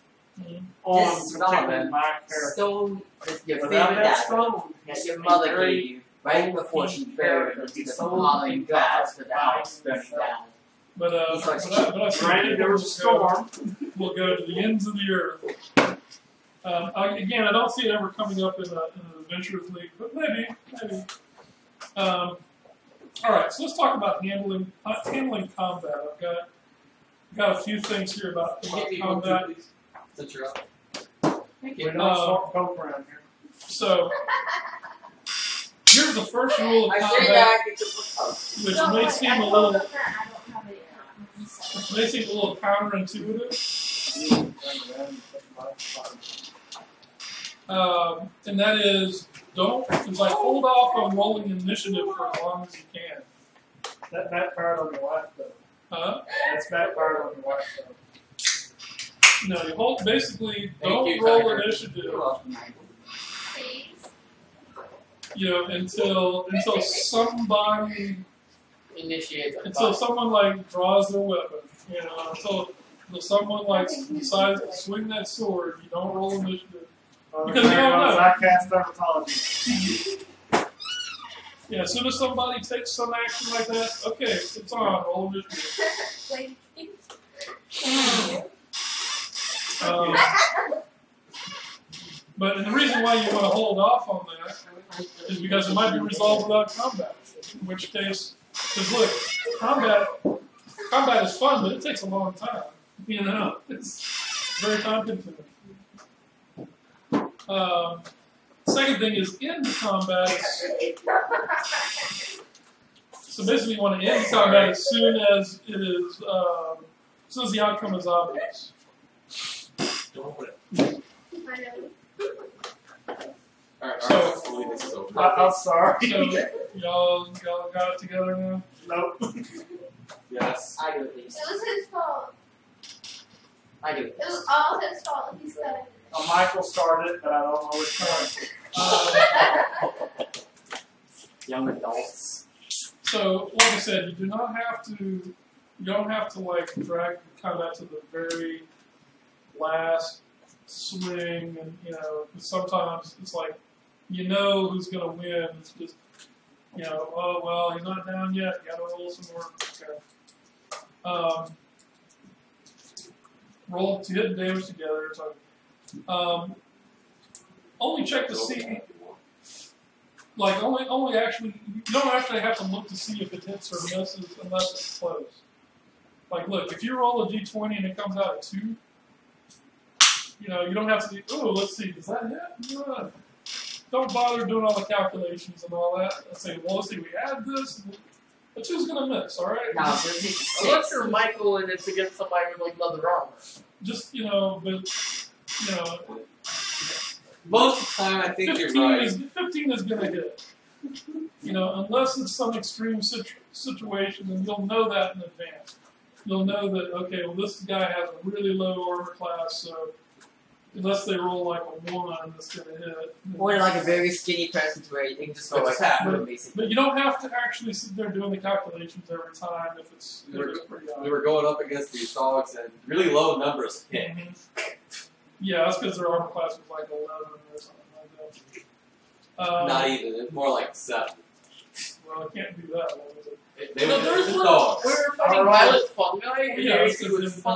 on protecting my character. Stone is your Without favorite that dagger stone, that your mother gave you right before she buried into the following gods for the house burning down. But I granted, there was a storm. We'll go to the ends of the earth. Again, I don't see it ever coming up in an Adventures League, but maybe. All right, so let's talk about handling combat. I've got a few things here about combat. Since you're up. Thank We you. don't sort coke around here. So here's the first rule of I say combat, that it's a which Don't may worry, seem I a told little them that I don't have it. counterintuitive. And that is, it's like hold off on rolling initiative for as long as you can. That backfired on your wife, though. That's backfired on your wife, though. No, you basically Thank don't you, roll Tiger. initiative, You're welcome, Michael. Please. until somebody, Initiate. until someone like draws their weapon, until someone like decides to swing that sword, you don't roll initiative. Because you don't know. I cast dermatology. Yeah, as soon as somebody takes some action like that, okay, it's on, roll initiative. Thank you. But the reason why you want to hold off on that is because it might be resolved without combat. In which case, because look, combat is fun, but it takes a long time. It's very time consuming. Second thing is end combat. So basically, you want to end combat as soon as it is, as soon as the outcome is obvious. Don't put it. I know. Alright, So- I believe this is over. I'm sorry. So y'all got it together now. Nope. Yes. I do at least. It was his fault. I do. It was all his fault. He said it. Well, Michael started, but I don't know which time. Young adults. So, like I said, you don't have to like drag the combat to the very last swing, and sometimes it's like who's gonna win. It's just oh well, he's not down yet. You gotta roll some more. Okay. Roll to hit damage together. So, only check to see. Like only actually, you don't actually have to look to see if it hits or misses unless it's close. Like, look, if you roll a d20 and it comes out at 2, you don't have to. Oh, let's see, does that hit? No. Don't bother doing all the calculations and all that. Let's say, well, let's see, we add this. A 2's gonna miss, all right? No, so it's Unless you're Michael and it's against somebody with like leather armor. Just but Most of the time, I think you're 15 right. 15 is gonna hit. Unless it's some extreme situation, then you'll know that in advance. You'll know that, okay, well, this guy has a really low armor class, so unless they roll like a 1, it's going to hit. or like a very skinny person to where you can just go But like just half. that, basically. But you don't have to actually sit there doing the calculations every time if it's pretty We obvious. were going up against these dogs, and really low numbers hit. Yeah, that's because their armor class was like 11 or something like that. Not even. It's more like 7. Well, I can't do that. What was it? They No, were there was just one dogs. we were fighting Alright. violet fungi and Yeah, the it's AC was just- 5.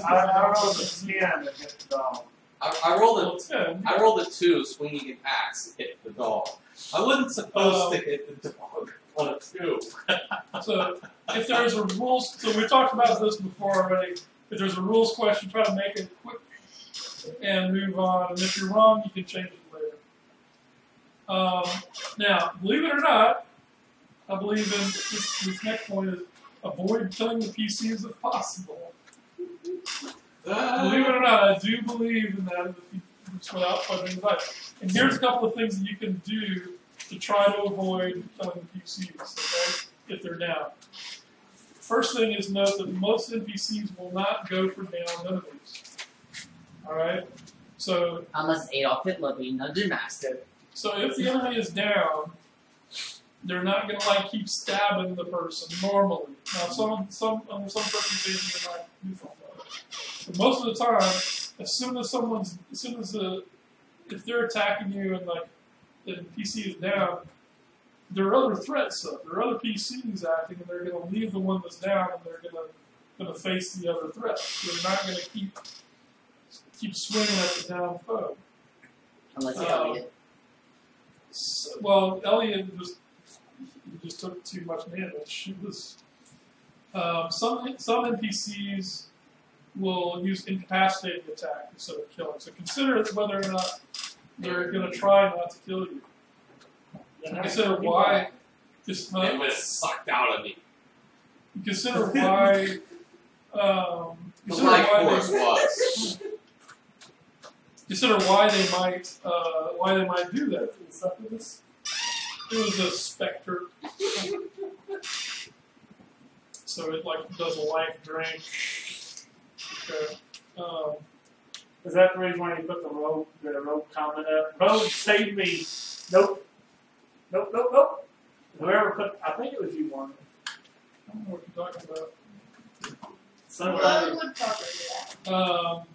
I rolled a 10 against the dog. I rolled Well, 10. I rolled a 2 swinging an axe to hit the dog. I wasn't supposed to hit the dog on a 2. So if there's a rules, so we talked about this before already. If there's a rules question, try to make it quick and move on. And if you're wrong, you can change it later. Now, believe it or not, I believe in this next point is avoid killing the PCs if possible. Believe it or not, I do believe in that. If you just without putting it out. And here's a couple of things that you can do to try to avoid killing the PCs, okay, if they're down. First thing is note that most NPCs will not go for downed enemies. Alright? So Unless it's Adolf Hitler being Dungeon Master. if the enemy is down, they're not gonna keep stabbing the person normally. Now under some circumstances they might do something like that. But most of the time, if they're attacking you and the PC is down, there are other threats up. There are other PCs acting, and they're going to leave the one that's down, and they're going to face the other threat. They're not going to keep swinging at the down foe. Unless you're Elliot. Well, Elliot just took too much damage. She was some NPCs will use incapacitating attack instead of killing. So consider whether or not they're going to try not to kill you. Consider why. Just It was sucked out of me. consider why. The Consider life why force they, was. consider why they might do that. It was a specter, so it like does a life drain. Okay. Is that the reason why you put the rogue comment up? Rogue saved me. Nope. Whoever put, I think it was you, Warren. I don't know what you're talking about. Somebody. Well, would probably do that.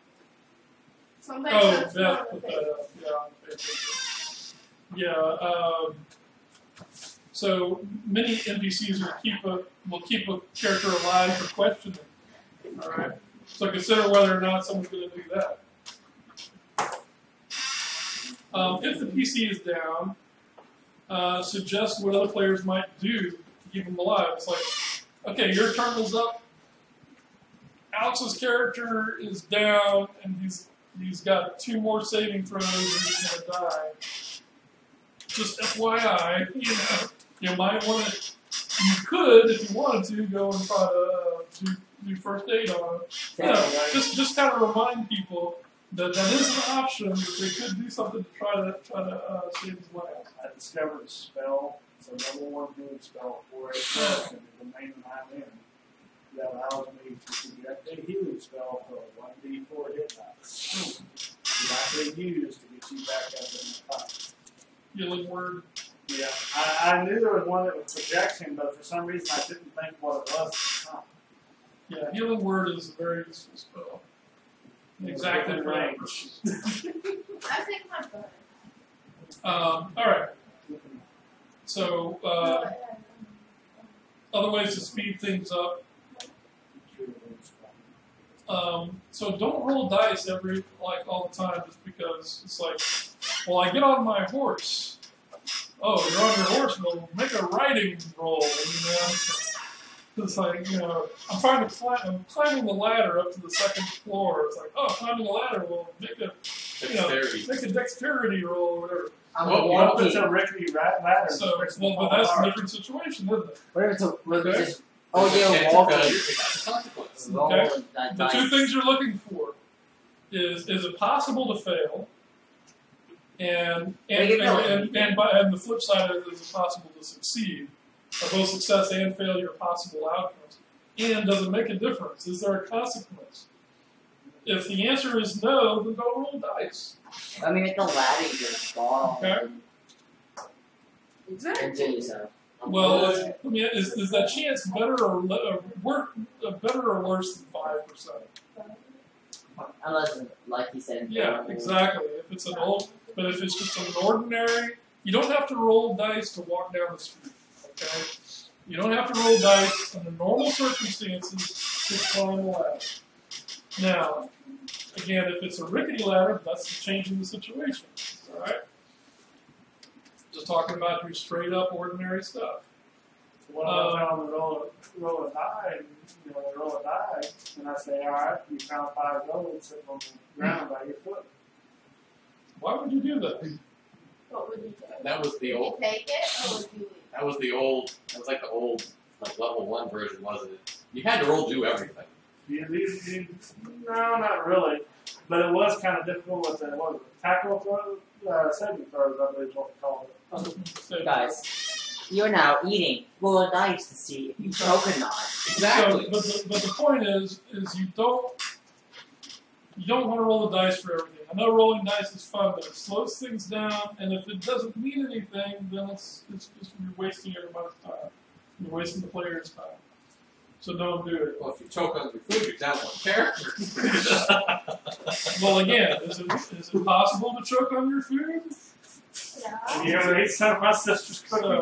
Somebody puts Beth on put the that up. Yeah, on Facebook. Yeah. So many NPCs will keep a character alive for questioning. All right. So consider whether or not someone's going to do that. If the PC is down, suggest what other players might do to keep them alive. It's like, okay, your turn is up. Alex's character is down, and he's got 2 more saving throws, and he's going to die. Just FYI, you might want to. You could, if you wanted to, go and try to do first aid on it. Just kind of remind people that is an option. That they could do something to try to save his life. I discovered a spell. It's a level 1 healing spell for a person in the main I'm in. That allows me to subject a healing spell for a 1d4 hit dice. That I can use to get you back up in the fight. Healing word. Yeah, I knew there was one that was projection, but for some reason I didn't think what it was at the time. Yeah, healing word is a very useful spell. Exactly for that purpose. I think my brother. All right. So other ways to speed things up. So don't roll dice all the time just because it's like, well, I get on my horse. Oh, you're on your horse. Well, make a riding roll. It's like, I'm climbing the ladder up to the 2nd floor. It's like, oh, climbing the ladder. Well, make a dexterity roll or whatever. What if it's a rickety ladder? So, but that's a different situation, isn't it? What if it's Okay. just walking? Okay. The 2 things you're looking for is it possible to fail, and the flip side is it possible to succeed? Are both success and failure possible outcomes? And does it make a difference? Is there a consequence? If the answer is no, then don't roll dice. I mean, make the ladder your ball. Okay. Into yourself. Well, is that chance better or worse than 5%? Unless, like you said. Yeah, exactly. If it's but if it's just an ordinary, you don't have to roll dice to walk down the street. Okay, you don't have to roll dice under normal circumstances to climb a ladder. Now, again, if it's a rickety ladder, that's changing the situation. All right. Just talking about your straight up ordinary stuff. So what if I tell them to roll a die, and I say, all right, you found 5 gold sitting on the ground by your foot. Why would you do that? What would you do? That was the old. Would you take it or would you leave? That was the old. That was like the old, level 1 version, wasn't it? You had to roll do everything. No, not really. But it was kind of difficult with the tackle throw, saving throws, I believe is what we called it. Guys, you're now eating roll a dice to see if you choke or not. Exactly. So, but the point is you don't want to roll the dice for everything. I know rolling dice is fun, but it slows things down, and if it doesn't mean anything, then it's just you're wasting everybody's time. You're wasting the player's time. So don't do it. Well, if you choke on your food, you're down 1 character. Well, again, is it possible to choke on your food? Yeah. You ever ate some of my sister's cooking? I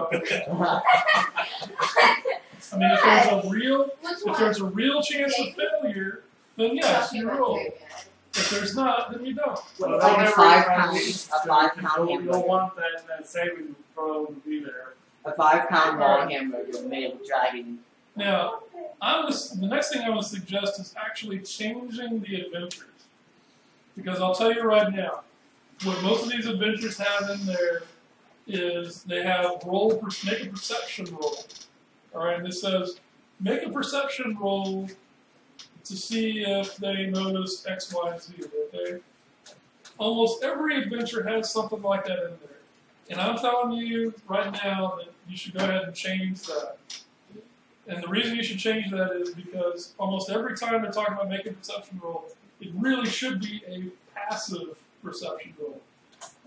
mean, if there's a real chance of failure, then yes, you roll. If there's not, then you don't. Well, Like a don't 5 ever- pound, a 5 pound You'll hamburger. want that saving throw to be there. A 5 pound raw hamburger made of dragon. Now, the next thing I would suggest is actually changing the adventures. Because I'll tell you right now, what most of these adventures have in there is they have make a perception roll. Alright, and this says, make a perception roll to see if they notice X, Y, and Z, okay? Almost every adventure has something like that in there. And I'm telling you right now that you should go ahead and change that. And the reason you should change that is because almost every time they're talking about making a perception roll, it really should be a passive perception roll,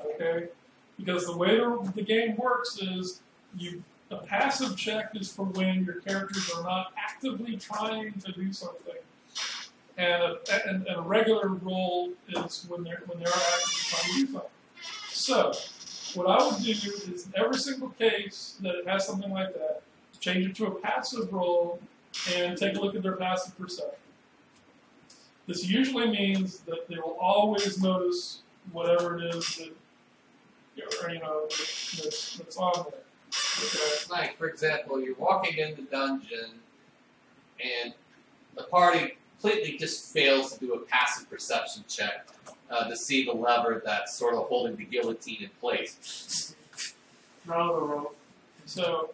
okay? Because the way the game works is a passive check is for when your characters are not actively trying to do something. And a regular roll is when they are actually trying to do something. So, what I would do is in every single case that it has something like that, change it to a passive roll and take a look at their passive perception. This usually means that they will always notice whatever it is that that's on there. Okay. Like, for example, you're walking in the dungeon, and the party completely just fails to do a passive perception check to see the lever that's sort of holding the guillotine in place. Another roll. So,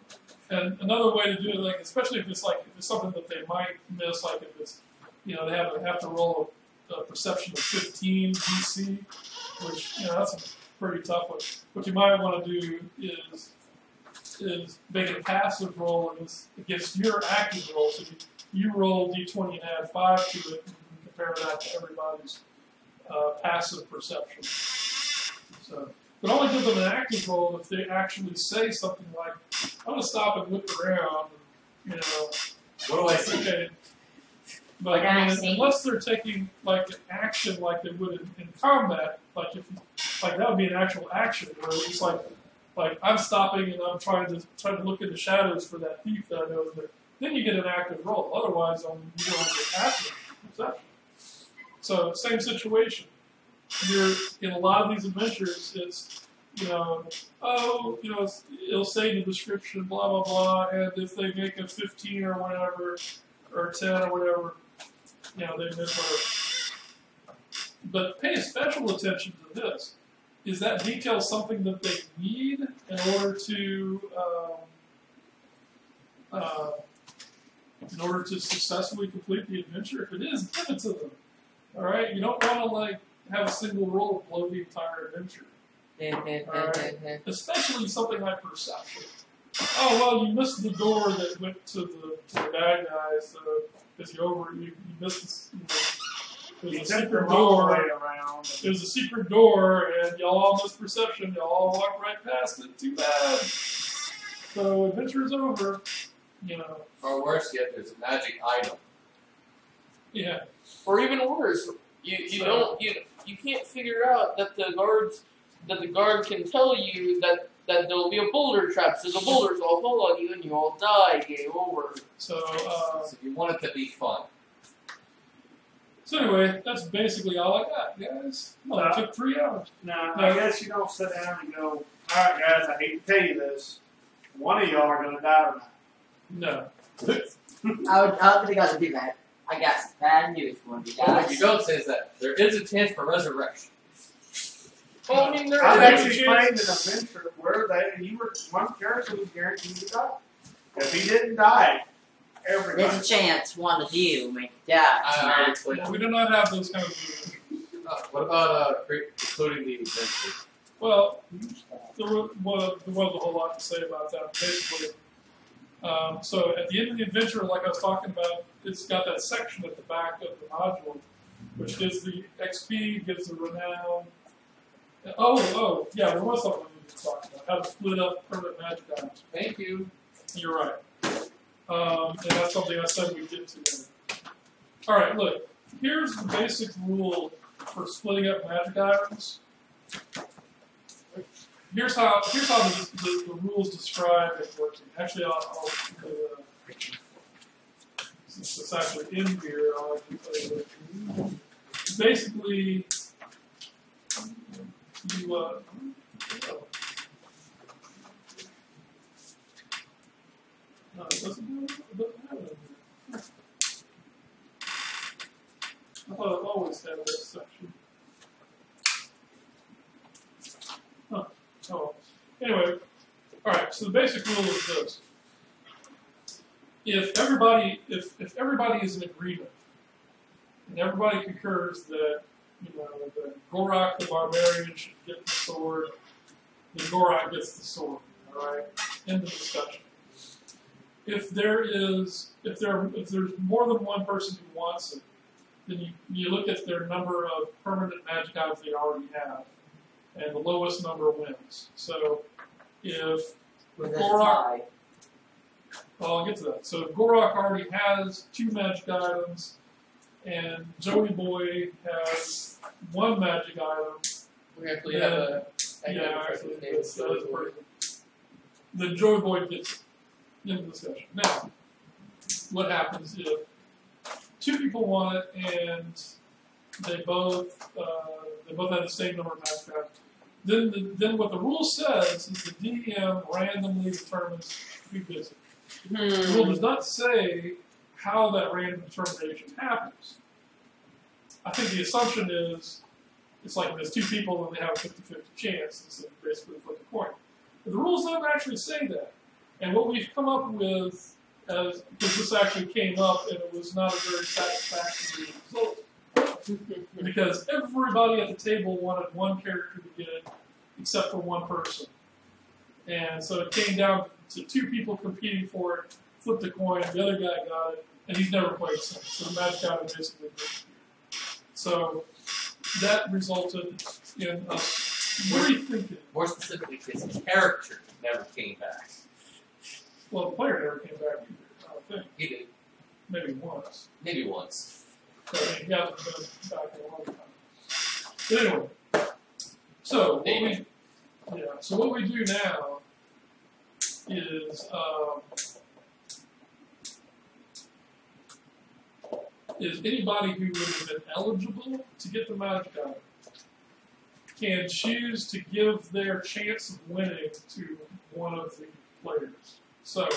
and another way to do it, like especially if it's something that they might miss, like if it's they have to roll a perception of 15 DC, which that's a pretty tough one. What you might want to do is make a passive roll against your active roll. So you roll D20 and add 5 to it, and compare that to everybody's passive perception. So, but only give them an active roll if they actually say something like, "I'm going to stop and look around." What do I see? Okay. But unless they're taking like an action like they would in combat, like that would be an actual action where it's like I'm stopping and I'm trying to look in the shadows for that thief that I know is there. Then you get an active roll. Otherwise, you don't get passive perception. So same situation. You're in a lot of these adventures. It's it'll say in the description blah blah blah, and if they make a 15 or whatever or 10 or whatever, they miss whatever. But pay special attention to this. Is that detail something that they need in order to successfully complete the adventure? If it is, give it to them. All right, you don't want to have a single roll blow the entire adventure. All right? Especially something like perception. Oh well, you missed the door that went to the bad guys because you missed this. There's a secret door. There's a secret door, and y'all all missed perception. Y'all all walked right past it. Too bad. So adventure's over. Or worse yet, there's a magic item. Yeah. Or even worse, you can't figure out that the guard can tell you that there'll be a boulder trap, so the boulders all fall on you and you all die. Game over. So you want it to be fun. So anyway, that's basically all I got, guys. It took 3 hours. Now, I guess you don't sit down and go, "Alright guys, I hate to tell you this. One of y'all are going to die tonight." No. I don't think you guys would do that. I got some bad news for you Well, what guys. you don't say is that there is a chance for resurrection. Well, I mean, I've there's actually played an adventure where one character was guaranteed to die. If he didn't die, everybody. There's a chance one of you may die. I already played. We do not have those kinds of. What about including the adventure? Well, there wasn't a whole lot to say about that. Basically, so at the end of the adventure, like I was talking about, it's got that section at the back of the module, which gives the XP, gives the renown. Yeah, there was something we need to talk about. How to split up permanent magic items. Thank you. You're right. And that's something I said we'd get to later. All right, look. Here's the basic rule for splitting up magic items. Here's how the rules describe it working. Actually, since it's actually in here, I'll actually tell you basically you no, it doesn't have it. I thought it always had this section. Huh. Oh. Anyway, all right. So the basic rule is this: if everybody is in agreement and everybody concurs that that Gorak the barbarian should get the sword, then Gorak gets the sword. All right. End of discussion. If there's more than one person who wants it, then you look at their number of permanent magic items they already have, and the lowest number wins. So if Gorak, I'll get to that. So if Gorak already has 2 magic items, and Joey Boy has 1 magic item, We actually have a. The Joey Boy gets in the discussion. Now, what happens if 2 people want it and they both have the same number of magic items? Then what the rule says is the DM randomly determines who gets it. The rule does not say how that random determination happens. I think the assumption is it's like there's 2 people and they have a 50-50 chance. It's basically flip a coin. But the rules don't actually say that. And what we've come up with, because this actually came up and it was not a very satisfactory result, because everybody at the table wanted 1 character to get it, except for 1 person. And so it came down to 2 people competing for it, flipped a coin, the other guy got it, and he's never played since. So the magic item basically disappeared. So that resulted in us rethinking. More specifically, his character never came back. Well, the player never came back either, I don't think. He did. Maybe once. Maybe once. So I mean, he hasn't been back in a long time. But anyway, so what we do now is anybody who would have been eligible to get the magic item can choose to give their chance of winning to one of the players. So,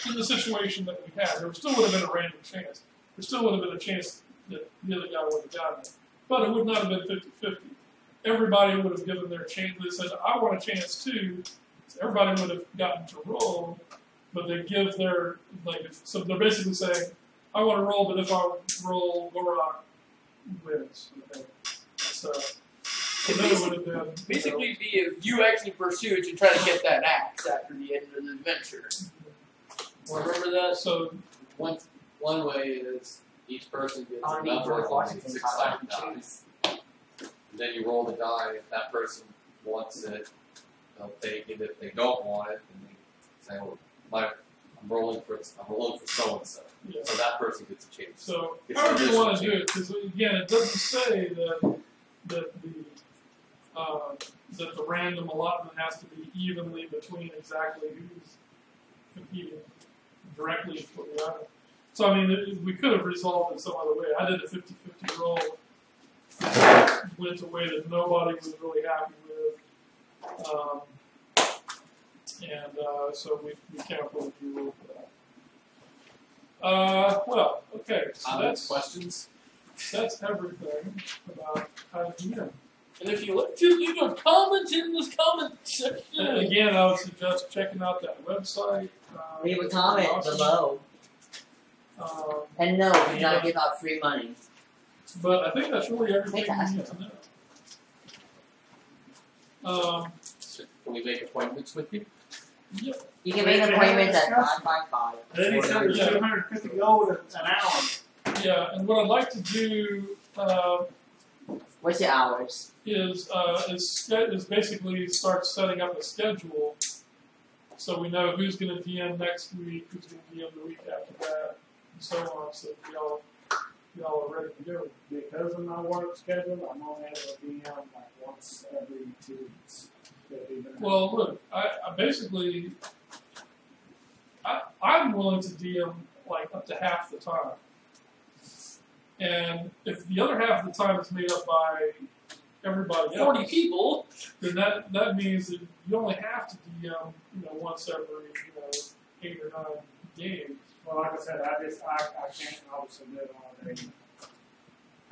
in the situation that we had, there still would have been a random chance. There still would have been a chance that the other guy would have gotten it. But it would not have been 50-50. Everybody would have given their chance. They said, I want a chance too. So everybody would have gotten to roll, but they give their, so they're basically saying, I want to roll, but if I roll, Gorak wins. So then it would have been. Basically, you actually pursue to try to get that axe after the end of the adventure. Remember that? So one way is each person gets a number of 6-sided dice. Then you roll the die. If that person wants it, they'll take it. If they don't want it, then they say, well, I'm rolling for so and so. Yeah. So that person gets a chance. So however you want to do it, because again, it doesn't say that the random allotment has to be evenly between exactly who's competing directly for the item. So I mean, we could have resolved it some other way. I did a 50-50 roll. Went a way that nobody was really happy with. So we can't really do rule for that. Well, okay. So questions? That's everything about how to DM. And if you like to leave a comment in this comment section. And again, I would suggest checking out that website. Leave a comment awesome. below. And no, do not give out free money. But I think that's really everything you need to know. Can we make appointments with you? Yeah. You can make appointments at 555. Then he said it's 250 gold an hour. Yeah, and what I'd like to do What's your hours? is basically start setting up a schedule so we know who's going to DM next week, who's going to DM the week after that, and so on, so y'all are ready to go. Because of my work schedule, I'm only able to be on like once every 2 weeks. Well, look, I basically, I'm willing to DM like up to half the time. And if the other half of the time is made up by everybody else, 40 people. then that means that you only have to DM, once every 8 or 9 games. Well, like I said, I can't obviously do it on a day.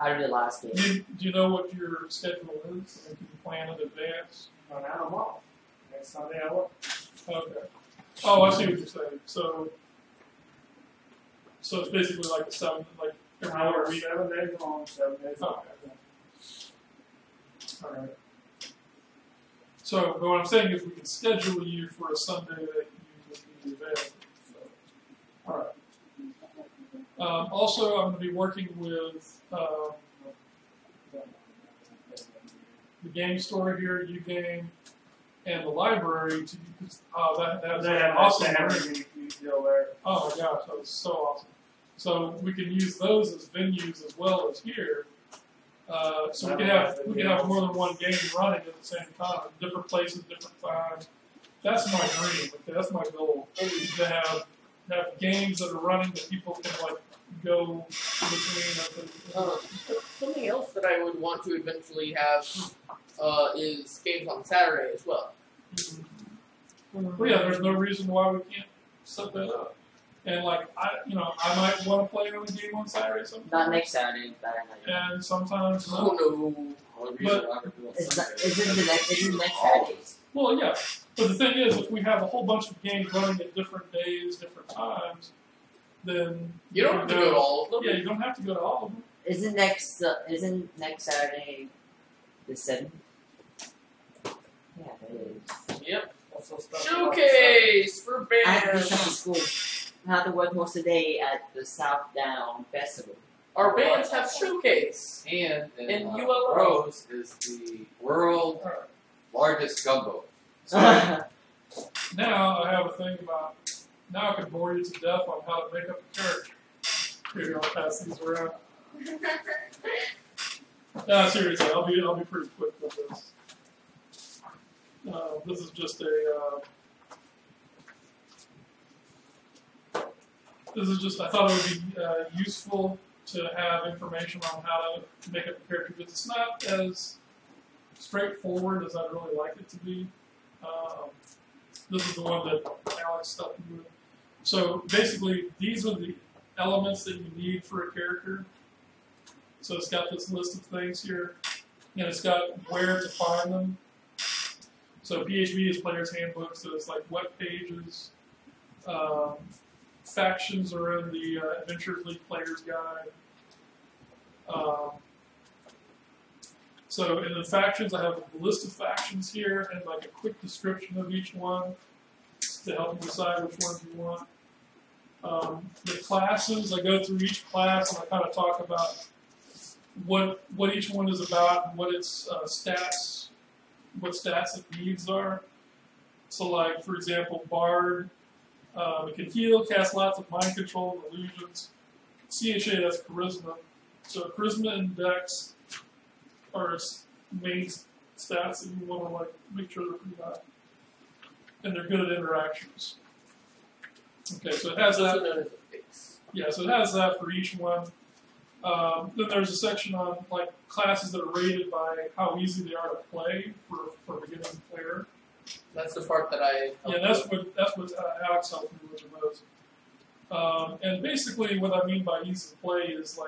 Out of the last game. Do you know what your schedule is? And can you plan in advance? But now I'm off. Next Sunday I work. Okay. Oh, I see what you're saying. So it's basically like every I other work week. 7 days on, 7 days off. All right. So, but what I'm saying is we can schedule you for a Sunday that you would be available. So, all right. Also, I'm going to be working with the game store here, UGame, and the library to that's awesome. Oh my gosh, that was so awesome. So we can use those as venues as well as here. So we can have more than one game running at the same time, different places, different times. That's my dream. That's my goal. Is to have games that are running that people can go between. Something else that I would want to eventually have is games on Saturday as well. Well, yeah, there's no reason why we can't set that up. And I might want to play on a game on Saturday sometimes. Not next Saturday, but and sometimes no. Isn't the next Saturdays? Well, yeah. But the thing is, if we have a whole bunch of games running at different days, different times, then you don't have to go to all of them. Yeah, you don't have to go to all of them. Isn't next Saturday the 7th? Yeah, it is. Yep. Showcase for I have to bands. be at school. I have to work most of the day at the South Down Festival. Our bands have showcase. And ULO. Rose is the world largest gumbo. Now I have a thing about. Now I can bore you to death on how to make up a character. Maybe I'll pass these around. No, seriously, I'll be pretty quick with this. This is just I thought it would be useful to have information on how to make up a character, because it's not as straightforward as I'd really like it to be. This is the one that Alex helped me with. So basically, these are the elements that you need for a character. So it's got this list of things here, and it's got where to find them. So PHB is Player's Handbook, so it's like web pages. Factions are in the Adventures League Player's Guide. So in the factions, I have a list of factions here and like a quick description of each one to help you decide which ones you want. The classes, I go through each class and I kind of talk about what each one is about and what its stats, what stats it needs are. So like, for example, Bard, it can heal, cast lots of mind control and illusions. CHA, that's Charisma. So Charisma and Dex are its main stats that you want to make sure they're pretty high. And they're good at interactions. Okay, so it has that. known as a fix. Yeah, so it has that for each one. Then there's a section on classes that are rated by how easy they are to play for a beginning player. That's the part that I. Yeah, that's what Alex helped me with the most. And basically, what I mean by easy to play is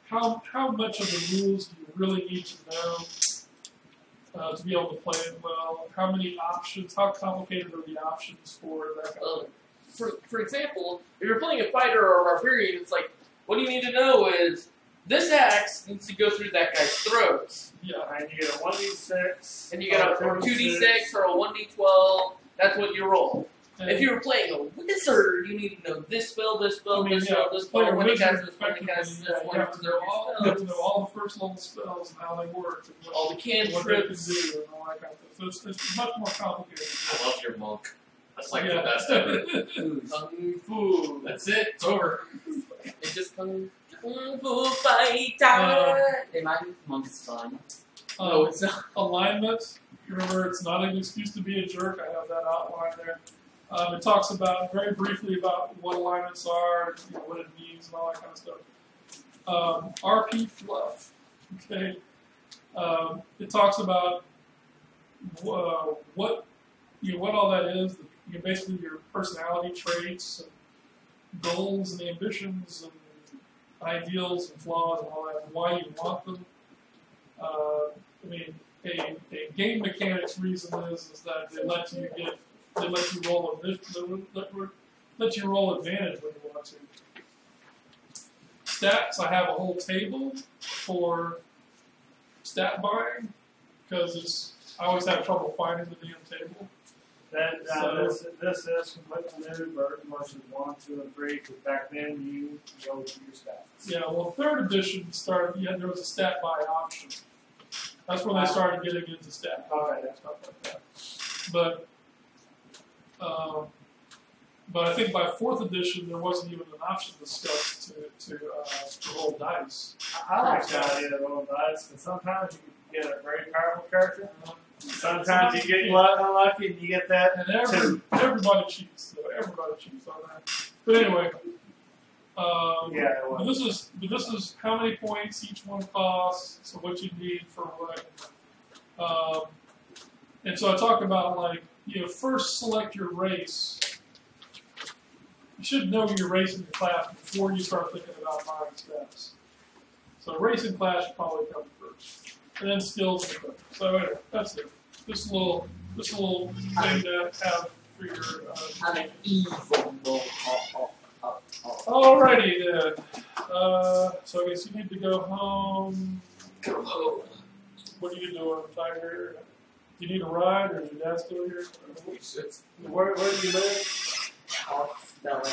how much of the rules do you really need to know to be able to play it well? How many options? How complicated are the options for that kind of thing? For example, if you're playing a fighter or a barbarian, it's like, what you need to know is this axe needs to go through that guy's throat. Yeah. And you get a 1d6. And you get a 2d6 or a 1d12. That's what you roll. And If you were playing a wizard, you need to know this spell, this spell, this spell, this spell. When he casts this, when he casts this, you when have he to know casts all the first level spells and how they work, and all the what they can cantrips. do, and all that kind of stuff. So it's much more complicated. I love your monk. That's like Yeah. the best ever. Kung Fu. That's it. It's over. It's just Kung Fu fighter. They might be monk is fun. No, it's not. Alignment. Remember, it's not an excuse to be a jerk. I have that outline there. It talks about very briefly about what alignments are, what it means, and all that kind of stuff. RP fluff. Okay. It talks about what what all that is. Basically your personality traits, and goals, and ambitions, and ideals, and flaws, and all that, and why you want them. A game mechanics reason is that they let you roll advantage when you want to. Stats, I have a whole table for stat buying because I always have trouble finding the damn table. This is completely new versions 1, 2, and 3. Because back then you go to your stats. Yeah, well, 3rd edition started. Yeah, there was a stat buy option. That's when they started getting into stat buy and stuff like that. But I think by 4th edition there wasn't even an option discussed to roll dice. I like the idea of rolling dice, because sometimes you get a very powerful character. Sometimes you get unlucky and you get that. And everybody cheats, though. Everybody cheats on that. But anyway, but this is how many points each one costs. So what you need for what. And so I talk about first select your race. You should know your race and your class before you start thinking about buying stats. So race and class should probably come first, and then skills and stuff. So anyway, that's it. This little thing to have for your. I'm an evil bull. Alrighty then. So I guess you need to go home. Go home. What are you doing, Tiger? Do you need a ride, or is your dad still here? We should. Where do you live? That way,